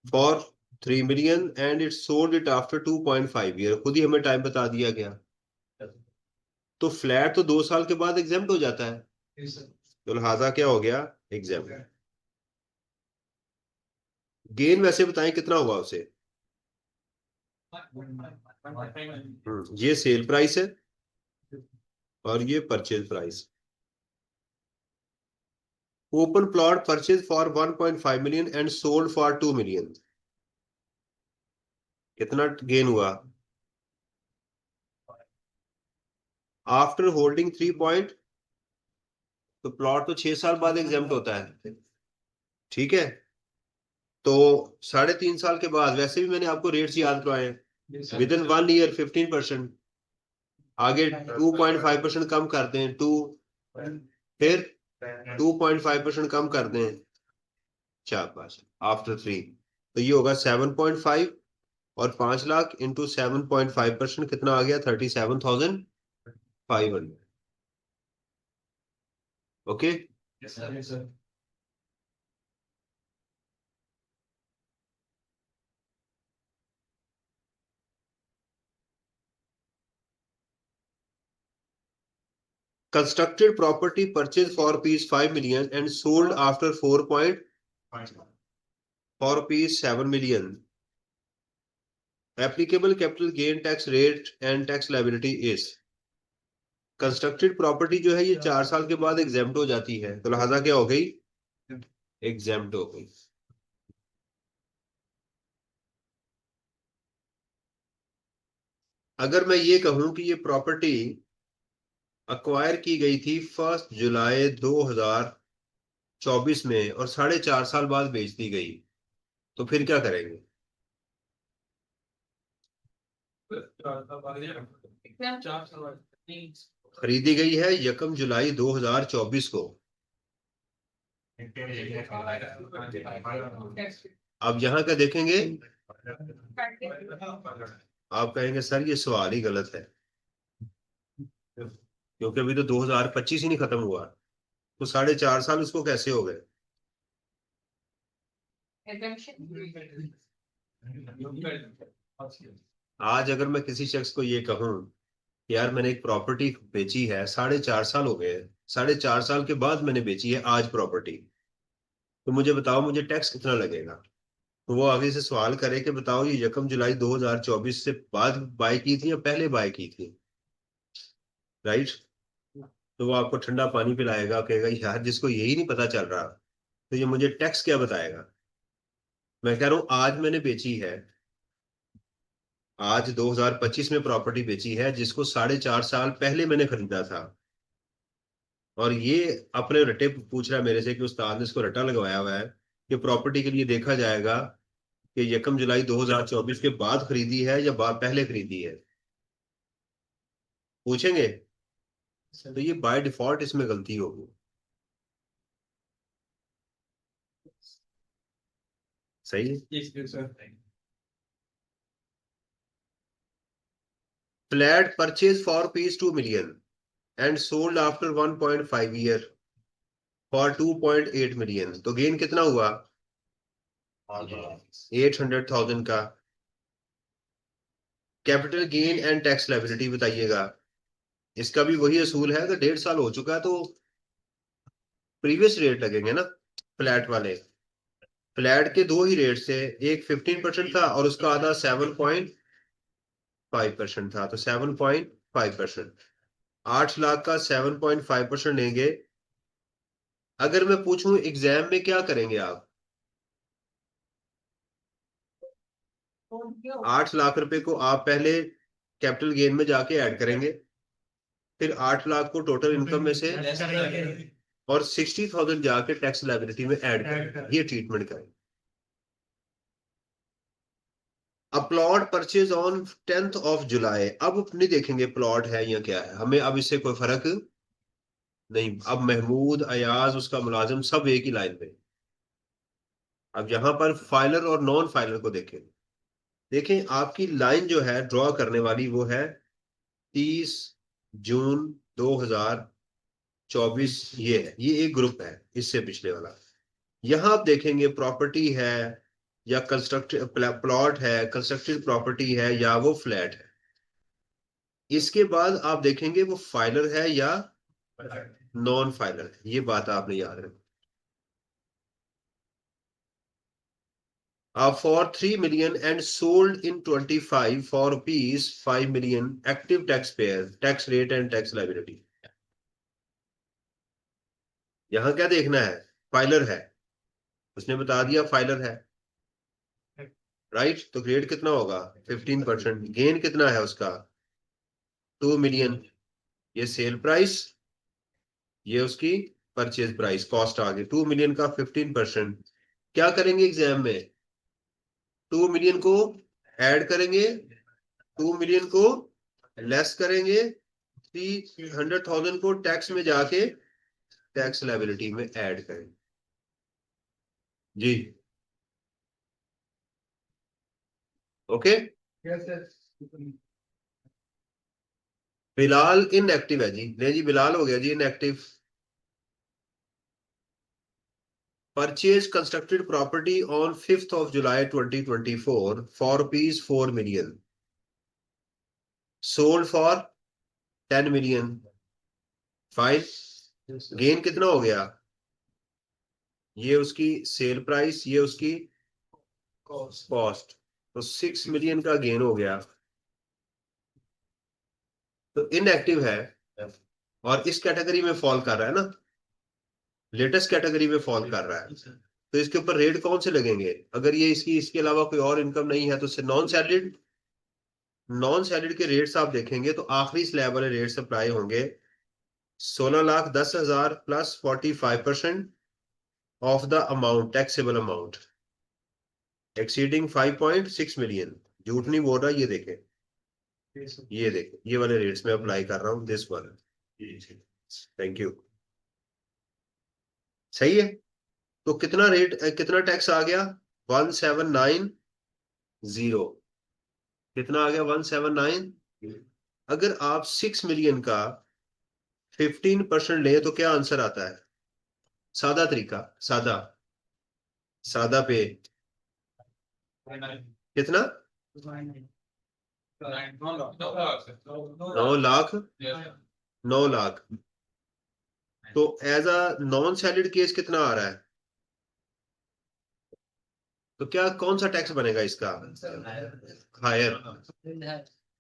for 3 million and it sold it after 2.5 year। खुद ही हमें टाइम बता दिया गया। तो फ्लैट तो 2 साल के बाद एग्जेम्प्ट हो जाता है, तो लिहाजा क्या हो गया? एग्जेम्प्ट। गेन वैसे बताएं कितना हुआ उसे? ये सेल प्राइस है और ये purchase price. Open plot purchase for 1.5 million and sold for 2 million. कितना गेन हुआ? आफ्टर होल्डिंग 3 पॉइंट, तो प्लॉट तो 6 साल बाद एग्जेम्प्ट होता है, ठीक है? तो 3.5 साल के बाद, वैसे भी मैंने आपको रेट्स याद करवाए, विद इन 1 ईयर 15%। आगे 2.5% कम कर दें, टू, फिर 2.5% कम कर दें, 4 5 आफ्टर 3, तो ये होगा 7.5। और 5 लाख इंटू 7.5% कितना आ गया? 37,500। Okay. Constructed property purchase for ₹5 million and sold after 4 point for ₹7 million। Applicable capital gain tax rate and tax liability is. Constructed property जो है ये 4 साल के बाद एग्जेम्प्ट हो जाती है, तो लिहाजा क्या हो गई? एग्जेम्प्ट हो गई। अगर मैं ये कहूं कि ये प्रॉपर्टी अक्वायर की गई थी 1 जुलाई 2024 में और 4.5 साल बाद बेच दी गई, तो फिर क्या करेंगे? खरीदी गई है 1 जुलाई 2024 को। अब यहां क्या देखेंगे? आप कहेंगे सर ये सवाल ही गलत है, क्योंकि अभी तो 2025 ही नहीं खत्म हुआ, तो 4.5 साल उसको कैसे हो गए? आज अगर मैं किसी शख्स को ये कहूं कि यार मैंने एक प्रॉपर्टी बेची है, 4.5 साल हो गए, 4.5 साल के बाद मैंने बेची है आज प्रॉपर्टी, तो मुझे बताओ मुझे टैक्स कितना लगेगा? तो वो आगे से सवाल करे कि बताओ ये 1 जुलाई 2024 से बाद बाय की थी या पहले बाय की थी, राइट? तो वो आपको ठंडा पानी पिलाएगा, कहेगा यार जिसको यही नहीं पता चल रहा तो ये मुझे टैक्स क्या बताएगा? मैं कह रहा हूं आज मैंने बेची है, आज 2025 में प्रॉपर्टी बेची है जिसको 4.5 साल पहले मैंने खरीदा था। और ये अपने रटे पूछ रहा है मेरे से कि उस्ताद ने इसको रटा लगवाया हुआ है कि प्रॉपर्टी के लिए देखा जाएगा कि 1 जुलाई 2024 के बाद खरीदी है या बाद पहले खरीदी है, पूछेंगे। तो ये बाय डिफॉल्ट इसमें गलती होगी। सही है। Yes, sir. Flat purchase for piece 2 million and sold after 1.5 year for 2.8 million, तो गेन कितना हुआ? 800,000 का। Capital gain and tax liability बताइएगा। इसका भी वही असूल है, अगर 1.5 साल हो चुका है तो प्रीवियस रेट लगेंगे ना। फ्लैट वाले, फ्लैट के दो ही रेट से, एक 15% था और उसका आधा 7.5% था, तो 7.5%। 8 लाख का 7.5% लेंगे। अगर मैं पूछूं एग्जाम में क्या करेंगे आप? 8 लाख रुपए को आप पहले कैपिटल गेन में जाके ऐड करेंगे, फिर 8 लाख को टोटल इनकम में से और 60,000 जाके टैक्स लायबिलिटी में ऐड करेंगे। ये ट्रीटमेंट करेंगे। Plot purchase on 10th of July, अब नहीं देखेंगे प्लॉट है या क्या है, हमें अब इससे कोई फर्क नहीं। अब महमूद, अयाज, उसका मुलाजिम सब एक ही लाइन पे। अब यहां पर फाइलर और नॉन फाइलर को देखें। देखें आपकी लाइन जो है ड्रॉ करने वाली वो है 30 जून 2024। ये है, ये एक ग्रुप है इससे पिछले वाला। यहां आप देखेंगे प्रॉपर्टी है या कंस्ट्रक्टेड प्लॉट है, कंस्ट्रक्टेड प्रॉपर्टी है या वो फ्लैट है। इसके बाद आप देखेंगे वो फाइलर है या नॉन फाइलर है। ये बात आपने याद रखनी। For 3 million and sold in 25 for rupees 5 million, active tax payer, tax rate and tax liability. यहां क्या देखना है? फाइलर है, उसने बता दिया फाइलर है, राइट। तो ग्रेड कितना होगा? 15%। गेन कितना है उसका? 2 million। ये सेल प्राइस, ये उसकी परचेज प्राइस, कॉस्ट आ गई 2 million का 15%। क्या करेंगे एग्जाम में? 2 million को ऐड करेंगे, 2 million को लेस करेंगे, 300,000 को टैक्स में जाके टैक्स लायबिलिटी में ऐड करेंगे। जी ओके। बिलाल इनएक्टिव है जी, नहीं जी बिलाल हो गया जी inactive. Purchase constructed property on 5th of July 2024 for rupees 4 million, sold for 10 million। Fine. Gain कितना हो गया? ये उसकी सेल प्राइस, ये उसकी कॉस्ट, तो 6 million का गेन हो गया। तो इनएक्टिव है और इस कैटेगरी में फॉल कर रहा है ना, लेटेस्ट कैटेगरी में फॉल कर रहा है। तो इसके ऊपर रेट कौन से लगेंगे? अगर ये इसके अलावा कोई और इनकम नहीं है तो नॉन सैलरीड। नॉन सैलरीड के रेट्स आप देखेंगे तो आखिरी स्लैब वाले रेट्स अप्लाई होंगे। 16,10,000 plus 45% of the amount, taxable amount exceeding 5.6 million। झूठ नहीं बोल रहा, ये देखें, ये देखें, ये वाले रेट्स में अप्लाई कर रहा हूं, दिस वन। Thank you. सही है। तो कितना रेट, कितना टैक्स आ गया? 1790। कितना आ गया? 179। अगर आप 6 million का 15% ले तो क्या आंसर आता है? सादा तरीका, सादा सादा पे कितना? 9 लाख। 9 लाख। तो as a non salaried case कितना आ रहा है? तो क्या कौन सा टैक्स बनेगा इसका? हायर,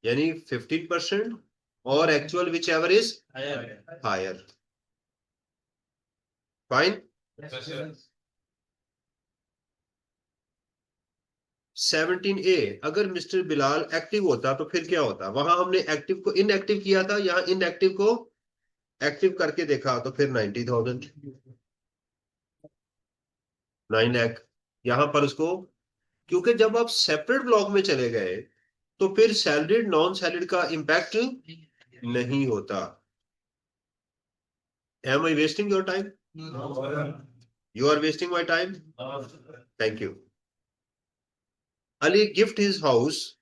यानी 15% और actual whichever is higher. Fine. 17A, अगर मिस्टर बिलाल एक्टिव होता तो फिर क्या होता? वहां हमने एक्टिव को इनएक्टिव किया था, यहाँ इनएक्टिव को एक्टिव करके देखा तो फिर 90,000, 9 लाख। यहां पर उसको, क्योंकि जब आप सेपरेट ब्लॉक में चले गए तो फिर सैलरीड नॉन सैलरीड का इंपैक्ट नहीं होता। Am I wasting your time? You are wasting my time. Thank you. Ali gift his house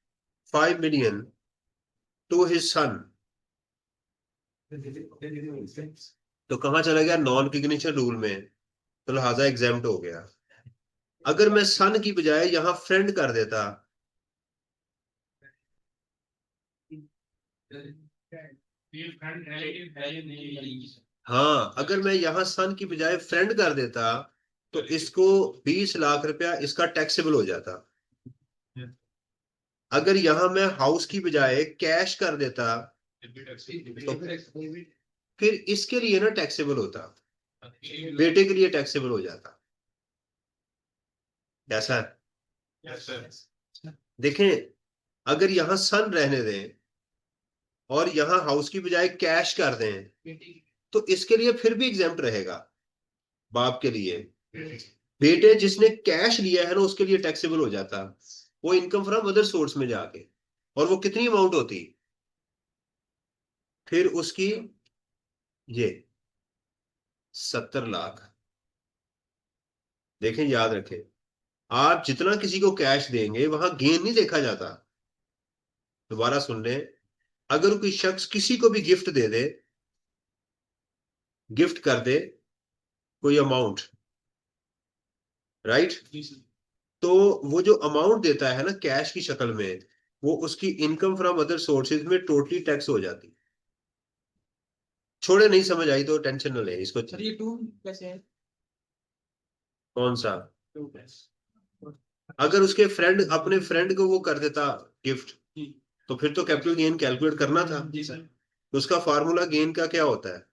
5 million to his son. तो कहां चला गया? नॉन रिकग्निशन रूल में, तो लिहाजा एग्जाम्प्ट हो गया। अगर मैं सन की बजाय यहां फ्रेंड कर देता, हाँ, अगर मैं यहां सन की बजाय फ्रेंड कर देता तो इसको 20 लाख रुपया इसका टैक्सेबल हो जाता। अगर यहां मैं हाउस की बजाय कैश कर देता तो फिर इसके लिए ना टैक्सेबल होता, बेटे के लिए टैक्सेबल हो जाता। ऐसा है। देखें, अगर यहां सन रहने दें और यहां हाउस की बजाय कैश कर दें तो इसके लिए फिर भी एग्जाम्प्ट रहेगा बाप के लिए। बेटे जिसने कैश लिया है ना उसके लिए टैक्सेबल हो जाता, वो इनकम फ्रॉम अदर सोर्स में जाके। और वो कितनी अमाउंट होती फिर उसकी? ये 70 लाख। देखें, याद रखें, आप जितना किसी को कैश देंगे वहां गेन नहीं देखा जाता। दोबारा सुन लें, अगर कोई शख्स किसी को भी गिफ्ट दे दे, गिफ्ट कर दे कोई अमाउंट, राइट, तो वो जो अमाउंट देता है ना कैश की शक्ल में, वो उसकी इनकम फ्रॉम अदर सोर्सेज में टोटली टैक्स हो जाती। छोड़े, नहीं समझ आई तो टेंशन न ले इसको। सर ये टू कैसे है? कौन सा? Two plus. अगर उसके फ्रेंड अपने फ्रेंड को वो कर देता गिफ्ट, तो फिर तो कैपिटल गेन कैलकुलेट करना था। जी सर। तो उसका फार्मूला गेन का क्या होता है?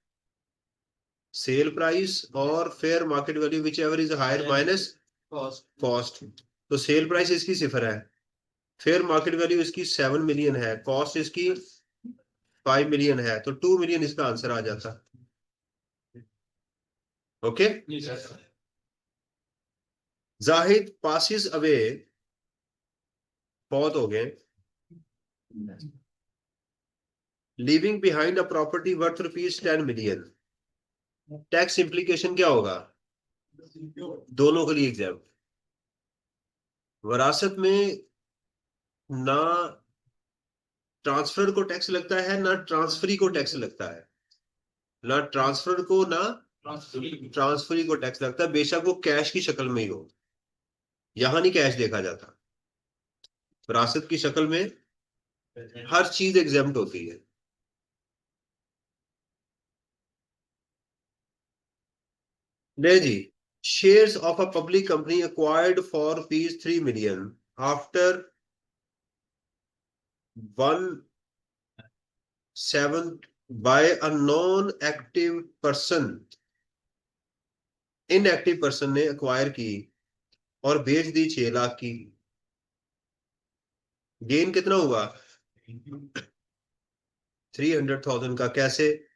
सेल प्राइस और fair market value whichever is higher minus cost. तो सेल प्राइस इसकी 0 है, फेयर मार्केट वैल्यू इसकी 7 मिलियन है, कॉस्ट इसकी 5 मिलियन है, तो 2 मिलियन इसका आंसर आ जाता। ओके। जी सर। जाहिद पासिस अवे, बहुत हो गए, leaving behind a property worth ₹10 million. Tax implication क्या होगा? दोनों के लिए एग्जाम। वरासत में ना ट्रांसफर को टैक्स लगता है ना ट्रांसफरी को टैक्स लगता है, ना ट्रांसफर को ना ट्रांसफरी को टैक्स लगता है, बेशक वो कैश की शक्ल में ही हो। यहां नहीं कैश देखा जाता, विरासत की शक्ल में हर चीज एग्जाम्प्ट होती है। नहीं जी, shares of a public company acquired for ₹3 million after 1/7 by a non active person. Inactive person ने एक्वायर की और बेच दी 6 लाख की। गेन कितना हुआ? 300,000 का। कैसे?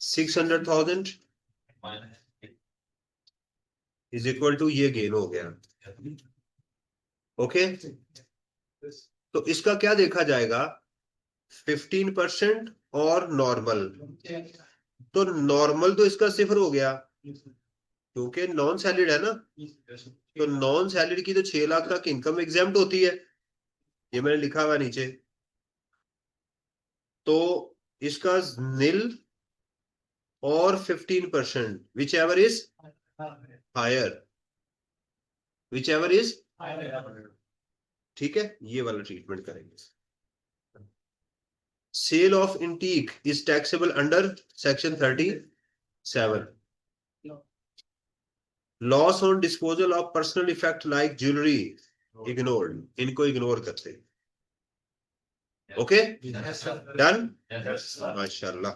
600,000 इज इक्वल टू ये गेन हो गया। ओके, तो इसका क्या देखा जाएगा? 15% और नॉर्मल। तो नॉर्मल तो इसका 0 हो गया क्योंकि नॉन सैलरीड है ना। तो नॉन सैलरी की तो 6 लाख तक इनकम एग्जाम्प्ट होती है, ये मैंने लिखा हुआ नीचे। तो इसका नील और 15% whichever is higher, whichever is, ठीक है, ये वाला ट्रीटमेंट करेंगे। Sale of antique is taxable under section 37। Loss on disposal of personal effect like jewellery ignored, इनको इग्नोर करते। ओके, डन, माशाल्लाह।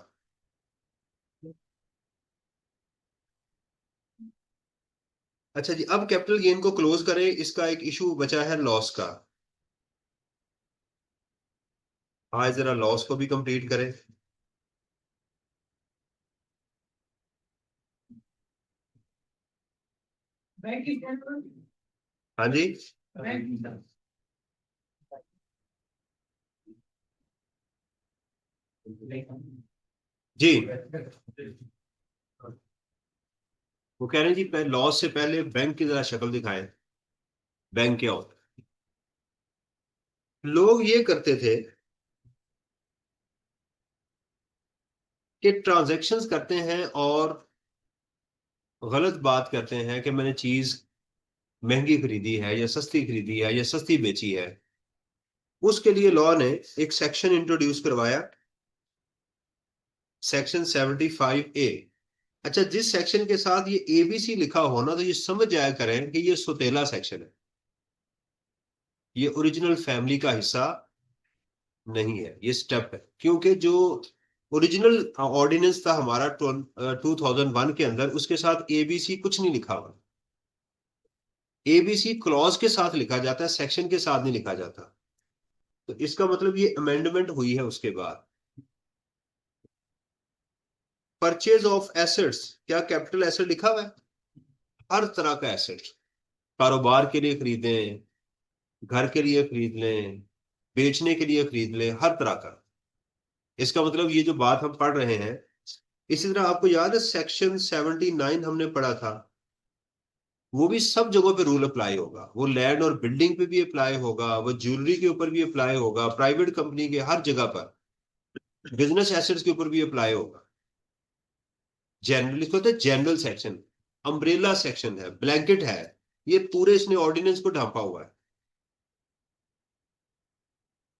अच्छा जी, अब कैपिटल गेन को क्लोज करें। इसका एक इशू बचा है लॉस का। आज जरा लॉस को भी कंप्लीट करें। हाँ जी, जी, वो कह रहे हैं जी लॉस से पहले बैंक की जरा शक्ल दिखाएं। बैंक क्या होता है? लोग ये करते थे कि ट्रांजैक्शंस करते हैं और गलत बात करते हैं कि मैंने चीज महंगी खरीदी है या सस्ती खरीदी है या सस्ती बेची है। उसके लिए लॉ ने एक सेक्शन इंट्रोड्यूस करवाया, सेक्शन 75A। अच्छा, जिस सेक्शन के साथ ये एबीसी लिखा हो ना, तो ये समझ जाया करें कि ये सौतेला सेक्शन है, ये ओरिजिनल फैमिली का हिस्सा नहीं है, ये स्टेप है। क्योंकि जो ओरिजिनल ऑर्डिनेंस था हमारा 2001 के अंदर, उसके साथ एबीसी कुछ नहीं लिखा हुआ। एबीसी क्लॉज के साथ लिखा जाता है, सेक्शन के साथ नहीं लिखा जाता। तो इसका मतलब ये अमेंडमेंट हुई है उसके बाद। परचेज ऑफ एसेट्स, क्या कैपिटल एसेट लिखा हुआ है? हर तरह का एसेट, कारोबार के लिए खरीदें, घर के लिए खरीद लें, बेचने के लिए खरीद लें, हर तरह का। इसका मतलब ये जो बात हम पढ़ रहे हैं, इसी तरह आपको याद है सेक्शन 79 हमने पढ़ा था, वो भी सब जगहों पे रूल अप्लाई होगा। वो लैंड और बिल्डिंग पे भी अप्लाई होगा, वो ज्वेलरी के ऊपर भी अप्लाई होगा, प्राइवेट कंपनी के हर जगह पर, बिजनेस एसेट्स के ऊपर भी अप्लाई होगा। जनरल, इसको होता है जनरल सेक्शन, अम्ब्रेला सेक्शन है, ब्लैंकेट है, ये पूरे इसने ऑर्डिनेंस को ढांपा हुआ है।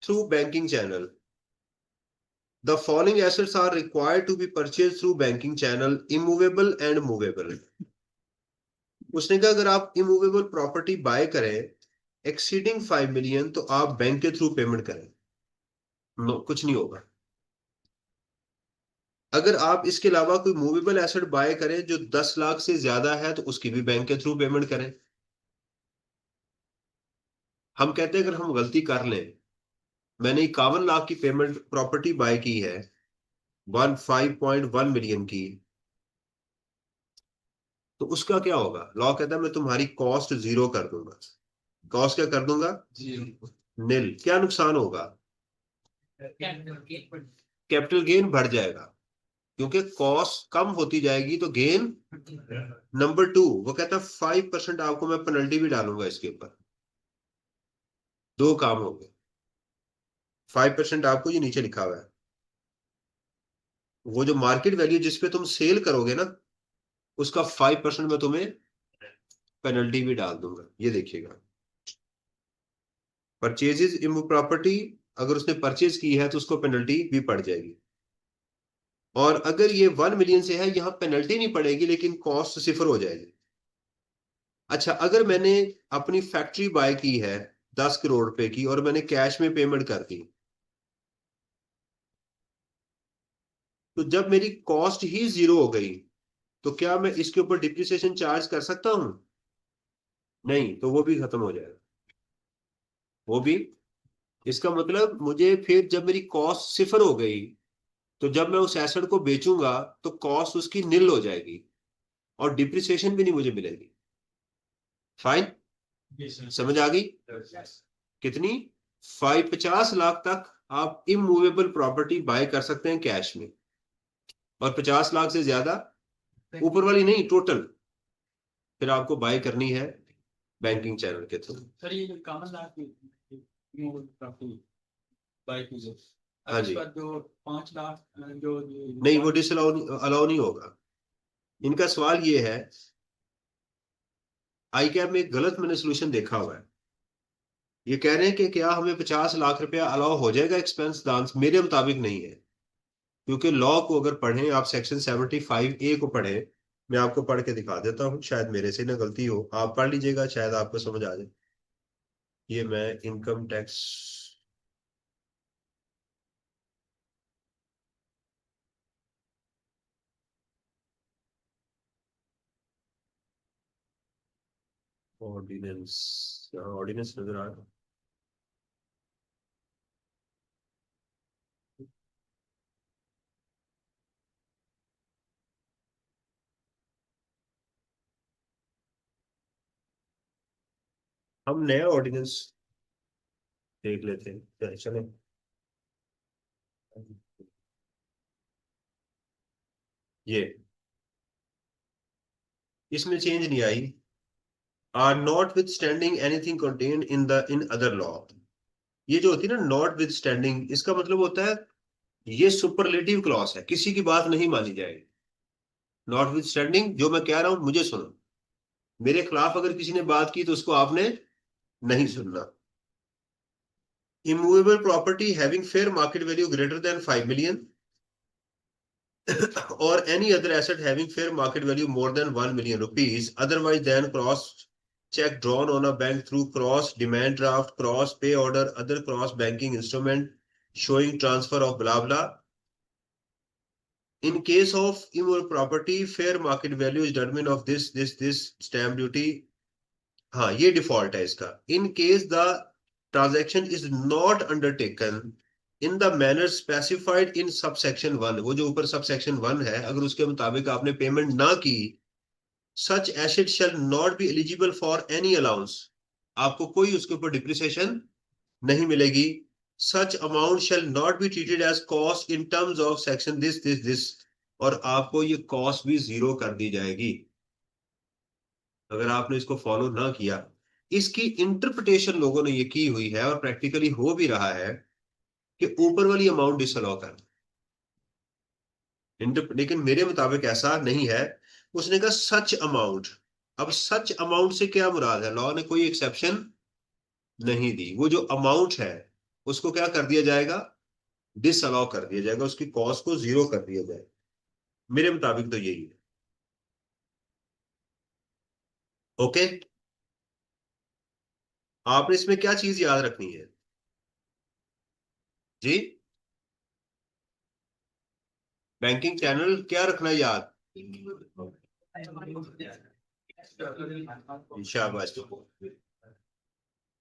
Through banking channel, the following assets are required to be purchase through banking channel, immovable and movable. उसने कहा अगर आप इमूवेबल प्रॉपर्टी बाय करें एक्सीडिंग 5 मिलियन, तो आप बैंक के थ्रू पेमेंट करें, नो कुछ नहीं होगा। अगर आप इसके अलावा कोई मूवेबल एसेट बाय करें जो 10 लाख से ज्यादा है, तो उसकी भी बैंक के थ्रू पेमेंट करें। हम कहते हैं अगर हम गलती कर लें, मैंने 51 लाख की पेमेंट प्रॉपर्टी बाय की है, 5.1 मिलियन की, तो उसका क्या होगा? लॉ कहता है मैं तुम्हारी कॉस्ट जीरो कर दूंगा। कॉस्ट क्या कर दूंगा? जीरो। नील। क्या नुकसान होगा? कैपिटल गेन बढ़ जाएगा, क्योंकि कॉस्ट कम होती जाएगी तो गेन। नंबर टू, वो कहता है 5% आपको मैं पेनल्टी भी डालूंगा इसके ऊपर। दो काम हो गए। 5% आपको, ये नीचे लिखा हुआ है, वो जो मार्केट वैल्यू जिस पे तुम सेल करोगे ना, उसका 5% मैं तुम्हें पेनल्टी भी डाल दूंगा। ये देखिएगा, परचेजेज इन प्रॉपर्टी, अगर उसने परचेज की है तो उसको पेनल्टी भी पड़ जाएगी। और अगर ये 1 मिलियन से है, यहां पेनल्टी नहीं पड़ेगी लेकिन कॉस्ट सिफर हो जाएगी। अच्छा, अगर मैंने अपनी फैक्ट्री बाय की है 10 करोड़ रुपए की और मैंने कैश में पेमेंट कर दी, तो जब मेरी कॉस्ट ही जीरो हो गई, तो क्या मैं इसके ऊपर डिप्रिसिएशन चार्ज कर सकता हूं? नहीं, तो वो भी खत्म हो जाएगा, वो भी। इसका मतलब मुझे फिर जब मेरी कॉस्ट सिफर हो गई, तो जब मैं उस एसेट को बेचूंगा तो कॉस्ट उसकी निल हो जाएगी और डिप्रिसिएशन भी नहीं मुझे मिलेगी। फाइन, समझ आ गई? कितनी? 50 लाख तक आप इमूवेबल प्रॉपर्टी बाय कर सकते हैं कैश में, और 50 लाख से ज्यादा, ऊपर वाली नहीं, टोटल, फिर आपको बाय करनी है बैंकिंग चैनल के थ्रू। सर ये जो कॉमन लाख की बाई की जो, हाँ अब इस जी, पर जो 5 लाख जो नहीं वो डिसअलाउ अलाउ नहीं होगा। इनका सवाल ये है, आई कैप में एक गलत मैंने सोल्यूशन देखा हुआ है। ये कह रहे हैं कि क्या हमें 50 लाख रुपया अलाउ हो जाएगा एक्सपेंस डांस? मेरे मुताबिक नहीं है, क्योंकि लॉ को अगर पढ़ें आप, सेक्शन 75A को पढ़ें, मैं आपको पढ़ के दिखा देता हूँ, शायद मेरे से ना गलती हो, आप पढ़ लीजिएगा, शायद आपको समझ आ जाए। ये मैं इनकम टैक्स, ऑर्डिनेंस, यहाँ ऑर्डिनेंस नजर आ रहा है। हम नया ऑर्डिनेंस देख लेते हैं, चले। ये, इसमें चेंज नहीं आई। Are notwithstanding anything contained in the in other law, ये जो होती है ना नॉट विद स्टैंडिंग, इसका मतलब होता है ये सुपरलेटिव क्लॉज है, किसी की बात नहीं मानी जाएगी। नॉट विद स्टैंडिंग, जो मैं कह रहा हूं मुझे सुनो, मेरे खिलाफ अगर किसी ने बात की तो उसको आपने नहीं सुनना। Immovable property having fair market value greater than 5 million or any other asset having fair market value more than 1 million rupees otherwise than cross check drawn on a bank through cross demand draft, cross pay order, other cross banking instrument showing transfer of blah blah. In case of immovable property, fair market value is determined of this stamp duty. हाँ, ये default है इसका। In case the transaction is not undertaken in the manner specified in subsection 1, वो जो ऊपर subsection 1 है, अगर उसके मुताबिक आपने पेमेंट ना की, such asset shall not be eligible for any allowance, आपको कोई उसके ऊपर डिप्रिसिएशन नहीं मिलेगी। Such amount shall not be treated as cost in terms of section this, और आपको ये कॉस्ट भी जीरो कर दी जाएगी अगर आपने इसको फॉलो ना किया। इसकी इंटरप्रिटेशन लोगों ने ये की हुई है और प्रैक्टिकली हो भी रहा है कि ऊपर वाली अमाउंट डिसअलाउ कर, लेकिन मेरे मुताबिक ऐसा नहीं है। उसने कहा सच अमाउंट, अब सच अमाउंट से क्या मुराद है, लॉ ने कोई एक्सेप्शन नहीं दी। वो जो अमाउंट है उसको क्या कर दिया जाएगा, डिसअलाउ कर दिया जाएगा, उसकी कॉस्ट को जीरो कर दिया जाएगा। मेरे मुताबिक तो यही है। ओके, आपने इसमें क्या चीज याद रखनी है जी, बैंकिंग चैनल क्या रखना है याद, शाबाश।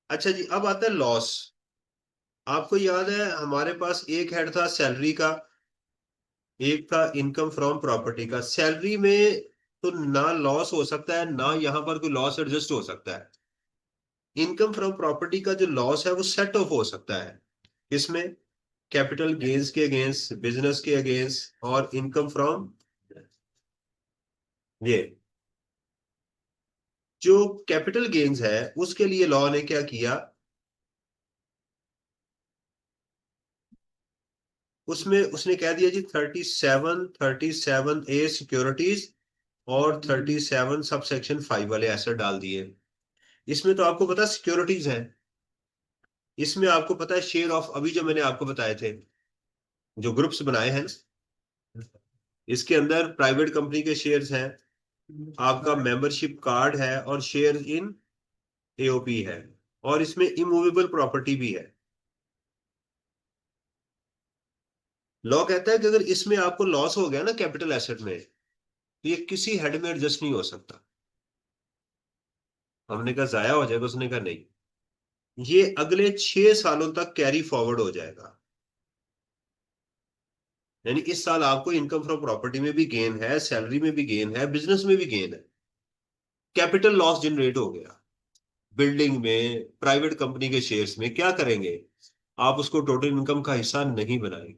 अच्छा जी, अब आता है लॉस। आपको याद है हमारे पास एक हेड था सैलरी का, एक था इनकम फ्रॉम प्रॉपर्टी का। सैलरी में तो ना लॉस हो सकता है, ना यहां पर कोई लॉस एडजस्ट हो सकता है। इनकम फ्रॉम प्रॉपर्टी का जो लॉस है वो सेट ऑफ हो सकता है, इसमें कैपिटल गेन्स के अगेंस्ट, बिजनेस के अगेंस्ट, और इनकम फ्रॉम ये जो कैपिटल गेन्स है उसके लिए लॉ ने क्या किया, उसमें उसने कह दिया जी 37 सिक्योरिटीज और 37 सब सेक्शन 5 वाले एसेट डाल दिए। इसमें तो आपको पता सिक्योरिटीज हैं, इसमें आपको पता है शेयर ऑफ, अभी जो मैंने आपको बताए थे जो ग्रुप्स बनाए हैं, इसके अंदर प्राइवेट कंपनी के शेयर्स हैं, आपका मेंबरशिप कार्ड है, और शेयर इन एओपी है, और इसमें इमूवेबल प्रॉपर्टी भी है। लॉ कहता है कि अगर इसमें आपको लॉस हो गया ना कैपिटल एसेट में, तो ये किसी हेड में एडजस्ट नहीं हो सकता। हमने कहा जाया हो जाएगा, उसने कहा नहीं, ये अगले 6 सालों तक कैरी फॉरवर्ड हो जाएगा। यानी इस साल आपको इनकम फ्रॉम प्रॉपर्टी में भी गेन है, सैलरी में भी गेन है, बिजनेस में भी गेन है, कैपिटल लॉस जनरेट हो गया। बिल्डिंग में, प्राइवेट कंपनी के शेयर्स में क्या करेंगे, आप उसको टोटल इनकम का हिस्सा नहीं बनाएंगे,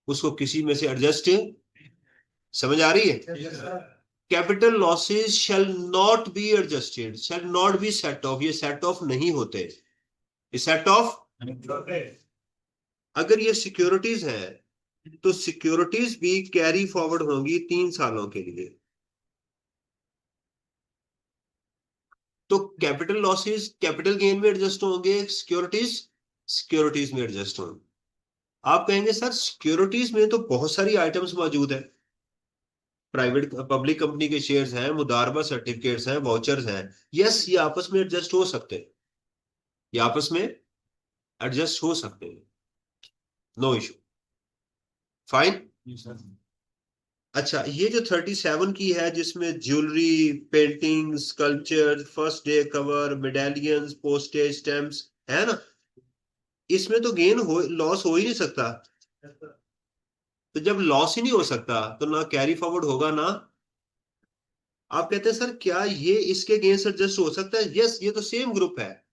उसको किसी में से एडजस्ट, समझ आ रही है। Capital losses shell not be adjusted, shell not B set of, ये सेट ऑफ नहीं होते, ये सेट ऑफ। अगर ये सिक्योरिटीज है तो सिक्योरिटीज भी कैरी फॉरवर्ड होंगी 3 सालों के लिए। तो कैपिटल लॉसेस कैपिटल गेन में एडजस्ट होंगे, सिक्योरिटीज सिक्योरिटीज में एडजस्ट होंगे। आप कहेंगे सर सिक्योरिटीज में तो बहुत सारी आइटम्स मौजूद है, प्राइवेट पब्लिक कंपनी के शेयर्स हैं, मुदारबा सर्टिफिकेट्स हैं, वाउचर्स हैं। यस, ये आपस में एडजस्ट हो सकते हैं, ये आपस में एडजस्ट हो सकते हैं, नो इशू, फाइन। अच्छा, ये जो 37 की है जिसमें jewellery, painting, sculpture, first day cover, medallions, postage stamps है ना, इसमें तो गेन हो, लॉस हो ही नहीं सकता। तो जब लॉस ही नहीं हो सकता तो ना कैरी फॉरवर्ड होगा ना। आप कहते हैं सर क्या ये इसके अगेंस्ट एडजस्ट हो सकता है, यस, ये तो सेम ग्रुप है,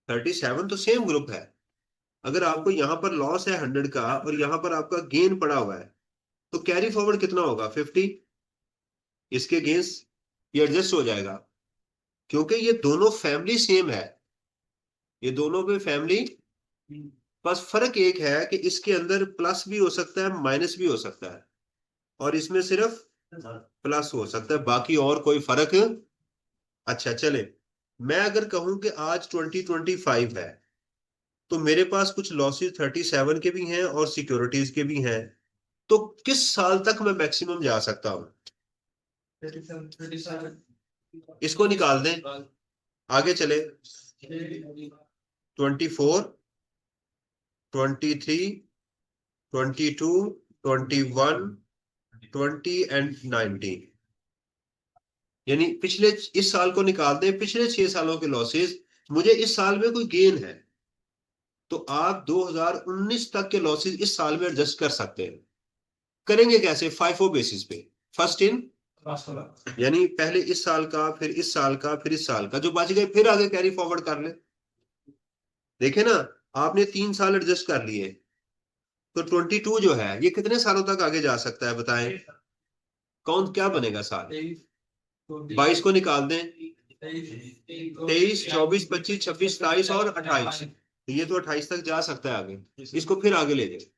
37 तो सेम ग्रुप है। अगर आपको यहां पर लॉस है 100 का और यहां पर आपका गेन पड़ा हुआ है, तो कैरी फॉरवर्ड कितना होगा, 50, इसके अगेंस्ट ये एडजस्ट हो जाएगा, क्योंकि ये दोनों फैमिली सेम है। ये दोनों पे फैमिली, बस फर्क एक है कि इसके अंदर प्लस भी हो सकता है माइनस भी हो सकता है, और इसमें सिर्फ प्लस हो सकता है, बाकी और कोई फर्क। अच्छा चले, मैं अगर कहूं कि आज 2025 है, तो मेरे पास कुछ लॉसेस 37 के भी हैं और सिक्योरिटीज के भी हैं, तो किस साल तक मैं मैक्सिमम जा सकता हूं? 37 इसको निकाल दें, आगे चले। 24, 23, 22, 21, 20 एंड 19, यानी पिछले, इस साल को निकाल दें, पिछले 6 सालों के लॉसेस, मुझे इस साल में कोई गेन है, तो आप 2019 तक के लॉसेस इस साल में एडजस्ट कर सकते हैं। करेंगे कैसे? फाइफो बेसिस पे, फर्स्ट इन, यानी पहले इस साल का, फिर इस साल का, फिर इस साल का, जो बच गए फिर आगे कैरी फॉरवर्ड कर ले। देखे ना, आपने 3 साल एडजस्ट कर लिए, तो 22 जो है ये कितने सालों तक आगे जा सकता है बताएं? कौन क्या बनेगा साल? 22 को निकाल दें, 23, 24, 25, 26, 27 और 28, ये तो 28 तक जा सकता है आगे, इसको फिर आगे ले जाए।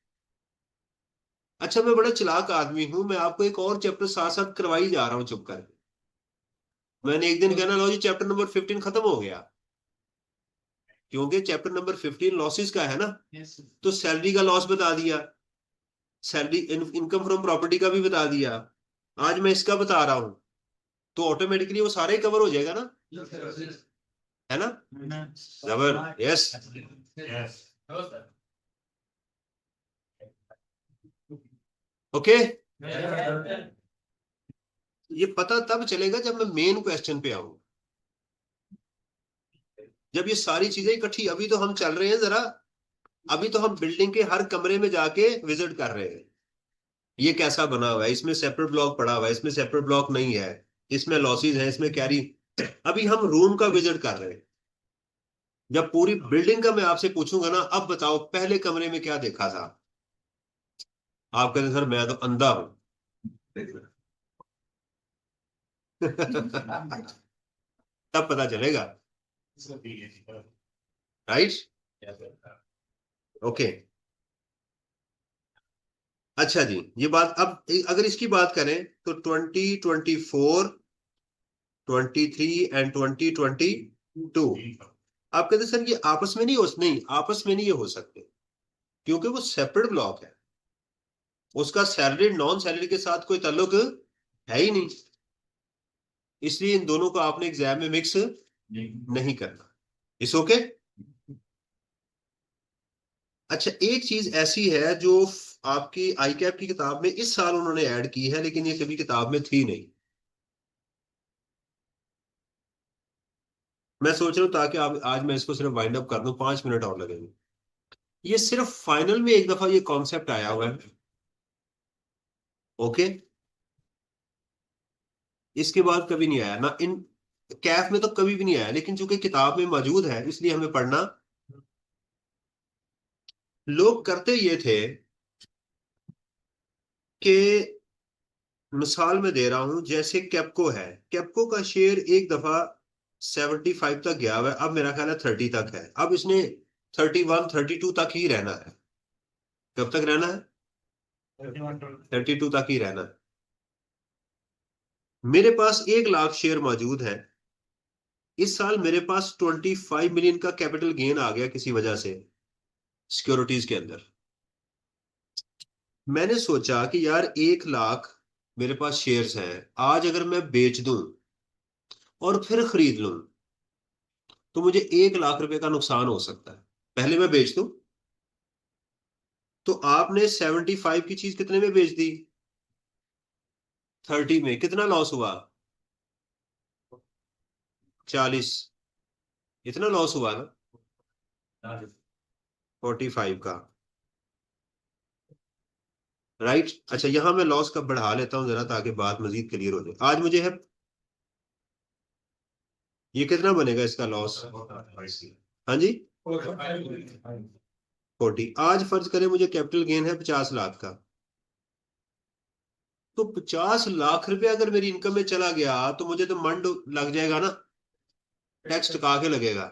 अच्छा, मैं बड़ा चालाक आदमी हूं, मैं आपको एक और चैप्टर साथ साथ करवाई जा रहा हूं चुप कर। मैंने एक दिन कहना लो जी चैप्टर नंबर 15 खत्म हो गया, क्योंकि चैप्टर नंबर 15 लॉसेस का है ना, तो सैलरी का लॉस बता दिया, सैलरी इनकम फ्रॉम प्रॉपर्टी का भी बता दिया, आज मैं इसका बता रहा हूं, तो ऑटोमेटिकली वो सारे कवर हो जाएगा ना, है ना? जबर, यस। ओके, ये पता तब चलेगा जब मैं मेन क्वेश्चन पे आऊं, जब ये सारी चीजें इकट्ठी, अभी तो हम चल रहे हैं जरा, अभी तो हम बिल्डिंग के हर कमरे में जाके विजिट कर रहे हैं, ये कैसा बना हुआ है, इसमें सेपरेट ब्लॉक पड़ा हुआ है, इसमें सेपरेट ब्लॉक नहीं है, इसमें लॉसेस है, इसमें कैरी, अभी हम रूम का विजिट कर रहे हैं। जब पूरी बिल्डिंग का मैं आपसे पूछूंगा ना, अब बताओ पहले कमरे में क्या देखा था, आप कहते सर मैं तो अंधा हूं। तब पता चलेगा, राइट? ओके, अच्छा जी, ये बात अब अगर इसकी बात करें तो 2024, 23 एंड 2022, आप कहते सर ये आपस में नहीं हो, नहीं आपस में नहीं ये हो सकते, क्योंकि वो सेपरेट ब्लॉक है, उसका सैलरी नॉन सैलरी के साथ कोई ताल्लुक है ही नहीं, इसलिए इन दोनों को आपने एग्जाम में मिक्स नहीं करना। इस ओके? अच्छा, एक चीज ऐसी है जो आपकी आई कैप की किताब में इस साल उन्होंने ऐड की है, लेकिन ये कभी किताब में थी नहीं, मैं सोच रहा हूं ताकि आप आज मैं इसको सिर्फ वाइंड अप कर दूं, 5 मिनट और लगेंगे। ये सिर्फ फाइनल में एक दफा ये कॉन्सेप्ट आया हुआ है, ओके, इसके बाद कभी नहीं आया ना, इन कैफ में तो कभी भी नहीं आया, लेकिन चूंकि किताब में मौजूद है इसलिए हमें पढ़ना। लोग करते ये थे कि, मिसाल में दे रहा हूं, जैसे कैप्को है, कैप्को का शेयर एक दफा 75 तक गया हुआ है, अब मेरा ख्याल है 30 तक है, अब इसने 31, 32 तक ही रहना है। कब तक रहना है? 32 तक ही रहना है। मेरे पास 1 लाख शेयर मौजूद है, इस साल मेरे पास 25 मिलियन का कैपिटल गेन आ गया किसी वजह से सिक्योरिटीज के अंदर। मैंने सोचा कि यार 1 लाख मेरे पास शेयर्स हैं, आज अगर मैं बेच दूं और फिर खरीद लूं, तो मुझे 1 लाख रुपए का नुकसान हो सकता है, पहले मैं बेच दूं। तो आपने 75 की चीज कितने में बेच दी? 30 में, कितना लॉस हुआ? 40, इतना लॉस हुआ ना, 45 का, राइट? अच्छा, यहां मैं लॉस का बढ़ा लेता हूं जरा, ताकि बात मजीद क्लियर हो जाए। आज मुझे है, ये कितना बनेगा इसका लॉस? हाँ जी, 40। आज फर्ज करें मुझे कैपिटल गेन है 50 लाख का, तो 50 लाख रुपए अगर मेरी इनकम में चला गया, तो मुझे तो मंड लग जाएगा ना, टैक्स टका के लगेगा।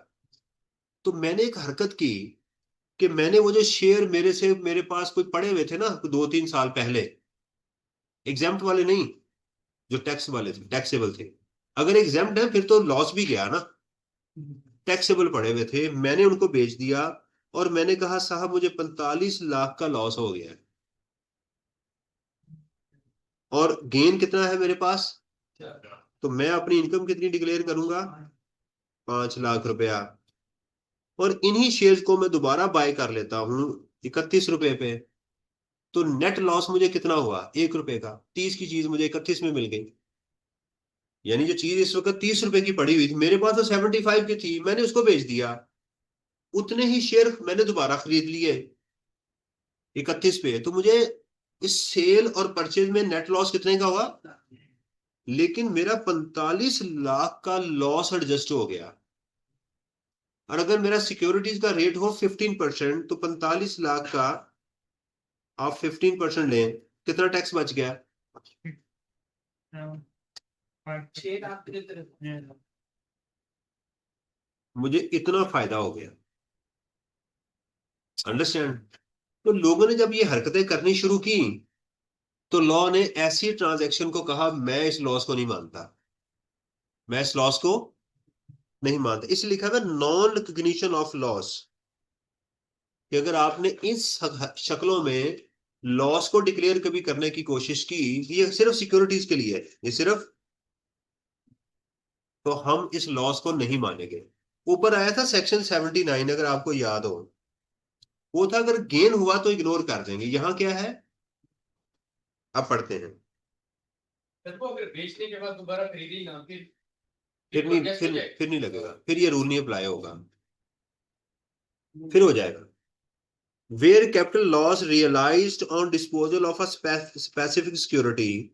तो मैंने एक हरकत की कि मैंने वो जो शेयर मेरे पास कोई पड़े हुए थे ना 2-3 साल पहले, एग्जाम्प्ट वाले नहीं, जो टैक्स वाले थे, टैक्सेबल थे, अगर एग्जाम्प्ट है फिर तो लॉस भी गया ना, टैक्सेबल पड़े हुए थे, मैंने उनको बेच दिया और मैंने कहा साहब मुझे 45 लाख का लॉस हो गया है, और गेन कितना है मेरे पास, तो मैं अपनी इनकम कितनी डिक्लेयर करूंगा, 5 लाख रुपया, और इन्हीं शेयर्स को मैं दोबारा बाय कर लेता हूं 31 रुपए पे, तो नेट लॉस मुझे कितना हुआ, 1 रुपए का, 30 की चीज मुझे 31 में मिल गई। यानी जो चीज इस वक्त 30 रुपए की पड़ी हुई थी, मेरे पास तो 75 की थी, मैंने उसको बेच दिया, उतने ही शेयर मैंने दोबारा खरीद लिए 31 पे, तो मुझे इस सेल और परचेज में नेट लॉस कितने का हुआ, लेकिन मेरा 45 लाख का लॉस एडजस्ट हो गया। और अगर मेरा सिक्योरिटीज का रेट हो 15%, तो 45 लाख का आप 15% लें, कितना टैक्स बच गया, 6 लाख की तरफ। मुझे इतना फायदा हो गया। अंडरस्टैंड। तो लोगों ने जब ये हरकतें करनी शुरू की, तो लॉ ने ऐसी ट्रांजैक्शन को कहा मैं इस लॉस को नहीं मानता, मैं इस लॉस को नहीं मानता, इसलिए लिखा है नॉन रिकग्निशन ऑफ लॉस, कि अगर आपने इस शक्लों में लॉस को डिक्लेयर कभी करने की कोशिश की, ये सिर्फ सिक्योरिटीज के लिए है, ये सिर्फ, तो हम इस लॉस को नहीं मानेंगे। ऊपर आया था सेक्शन 79, अगर आपको याद हो, वो था अगर गेन हुआ तो इग्नोर कर देंगे, यहां क्या है, अब पढ़ते हैं। देखो अगर बेचने के बाद दोबारा खरीदी ना फिर नहीं, फिर नहीं लगेगा, फिर ये रूल नहीं अप्लाई होगा, फिर हो जाएगा। Where capital loss realized on disposal of a specific security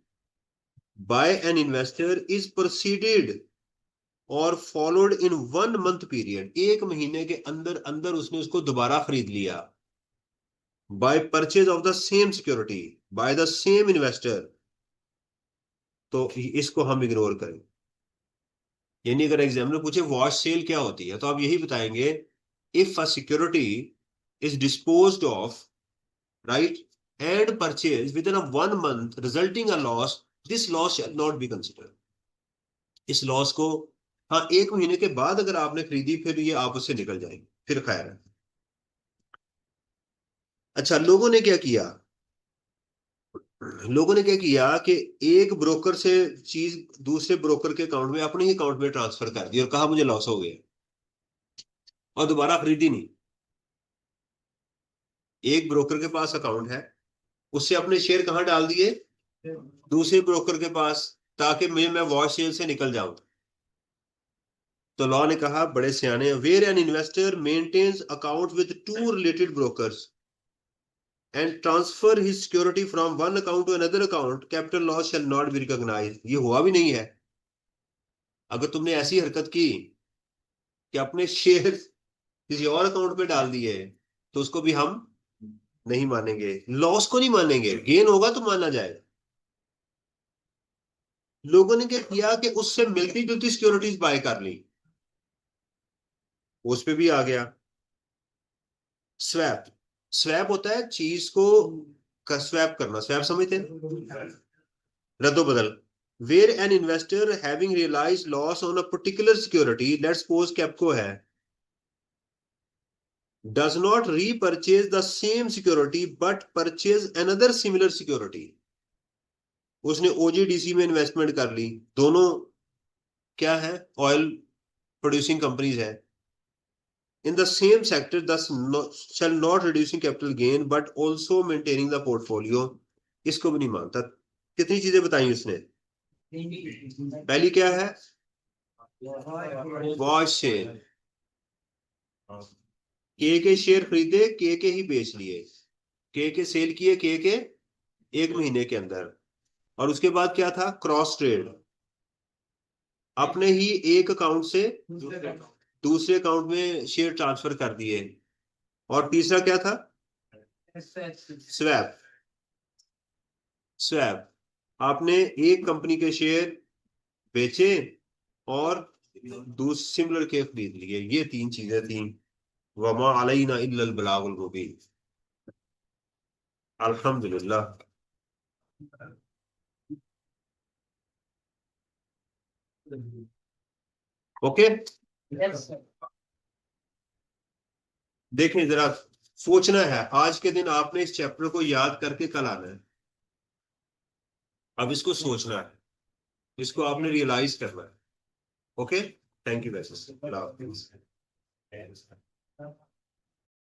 by an investor is proceeded or followed in 1 month period, 1 महीने के अंदर अंदर उसने उसको दोबारा खरीद लिया, by purchase of the same security by the same investor, तो इसको हम इग्नोर करें। यानी अगर एग्जामिनर पूछे वॉश सेल क्या होती है, तो आप यही बताएंगे, if a security is disposed of, right, and purchase within a 1 month resulting a loss, this loss shall not be considered, इस लॉस को, हाँ 1 महीने के बाद अगर आपने खरीदी फिर ये आप उससे निकल जाएंगे, फिर खैर है। अच्छा, लोगों ने क्या किया, लोगों ने क्या किया कि एक ब्रोकर से चीज दूसरे ब्रोकर के अकाउंट में, अपने ही अकाउंट में ट्रांसफर कर दी और कहा मुझे लॉस हो गया, और दोबारा खरीदी नहीं। एक ब्रोकर के पास अकाउंट है, उससे अपने शेयर कहाँ डाल दिए, दूसरे ब्रोकर के पास, ताकि मैं वॉश सेल से निकल जाऊं। तो लॉ ने कहा बड़े सियाने, where an investor maintains account with two related brokers and transfer his security from one account to another account, capital loss shall not be recognised. ये हुआ भी नहीं है। अगर तुमने ऐसी हरकत की कि अपने शेयर किसी और अकाउंट पे डाल दिए, तो उसको भी हम नहीं मानेंगे, लॉस को नहीं मानेंगे, गेन होगा तो माना जाएगा। लोगों ने क्या किया कि उससे मिलती जुलती सिक्योरिटीज बाय कर ली, उस पे भी आ गया स्वैप। स्वैप होता है चीज को स्वैप करना, स्वैप समझते हैं, रद्दो बदल। Where an investor having realise loss on a particular security, let's suppose KAPCO है, does not repurchase the same security but purchase another similar security, उसने ओजीडीसी में इन्वेस्टमेंट कर ली, दोनों क्या है, ऑयल प्रोड्यूसिंग कंपनीज है, in the same sector, thus shall not reducing capital gain but also maintaining the portfolio, इसको भी नहीं मानता। कितनी चीजें बताई उसने, पहली क्या है, वॉश सेल, के शेयर खरीदे, के ही बेच लिए, के सेल किए, के 1 महीने के अंदर, और उसके बाद क्या था, क्रॉस ट्रेड, अपने ही एक अकाउंट से दूसरे अकाउंट में शेयर ट्रांसफर कर दिए, और तीसरा क्या था, स्वैप। स्वैप, आपने एक कंपनी के शेयर बेचे और दूसरे सिमिलर के खरीद लिए, ये 3 चीजें थी। वमा अलैना इल्लल बलागुल मुबीन। अल्हम्दुलिल्लाह। Okay, Yes, sir. देखें जरा, सोचना है आज के दिन आपने इस चैप्टर को याद करके कल आना है। अब इसको सोचना है, इसको आपने रियलाइज करना है। ओके, थैंक यू वैसे।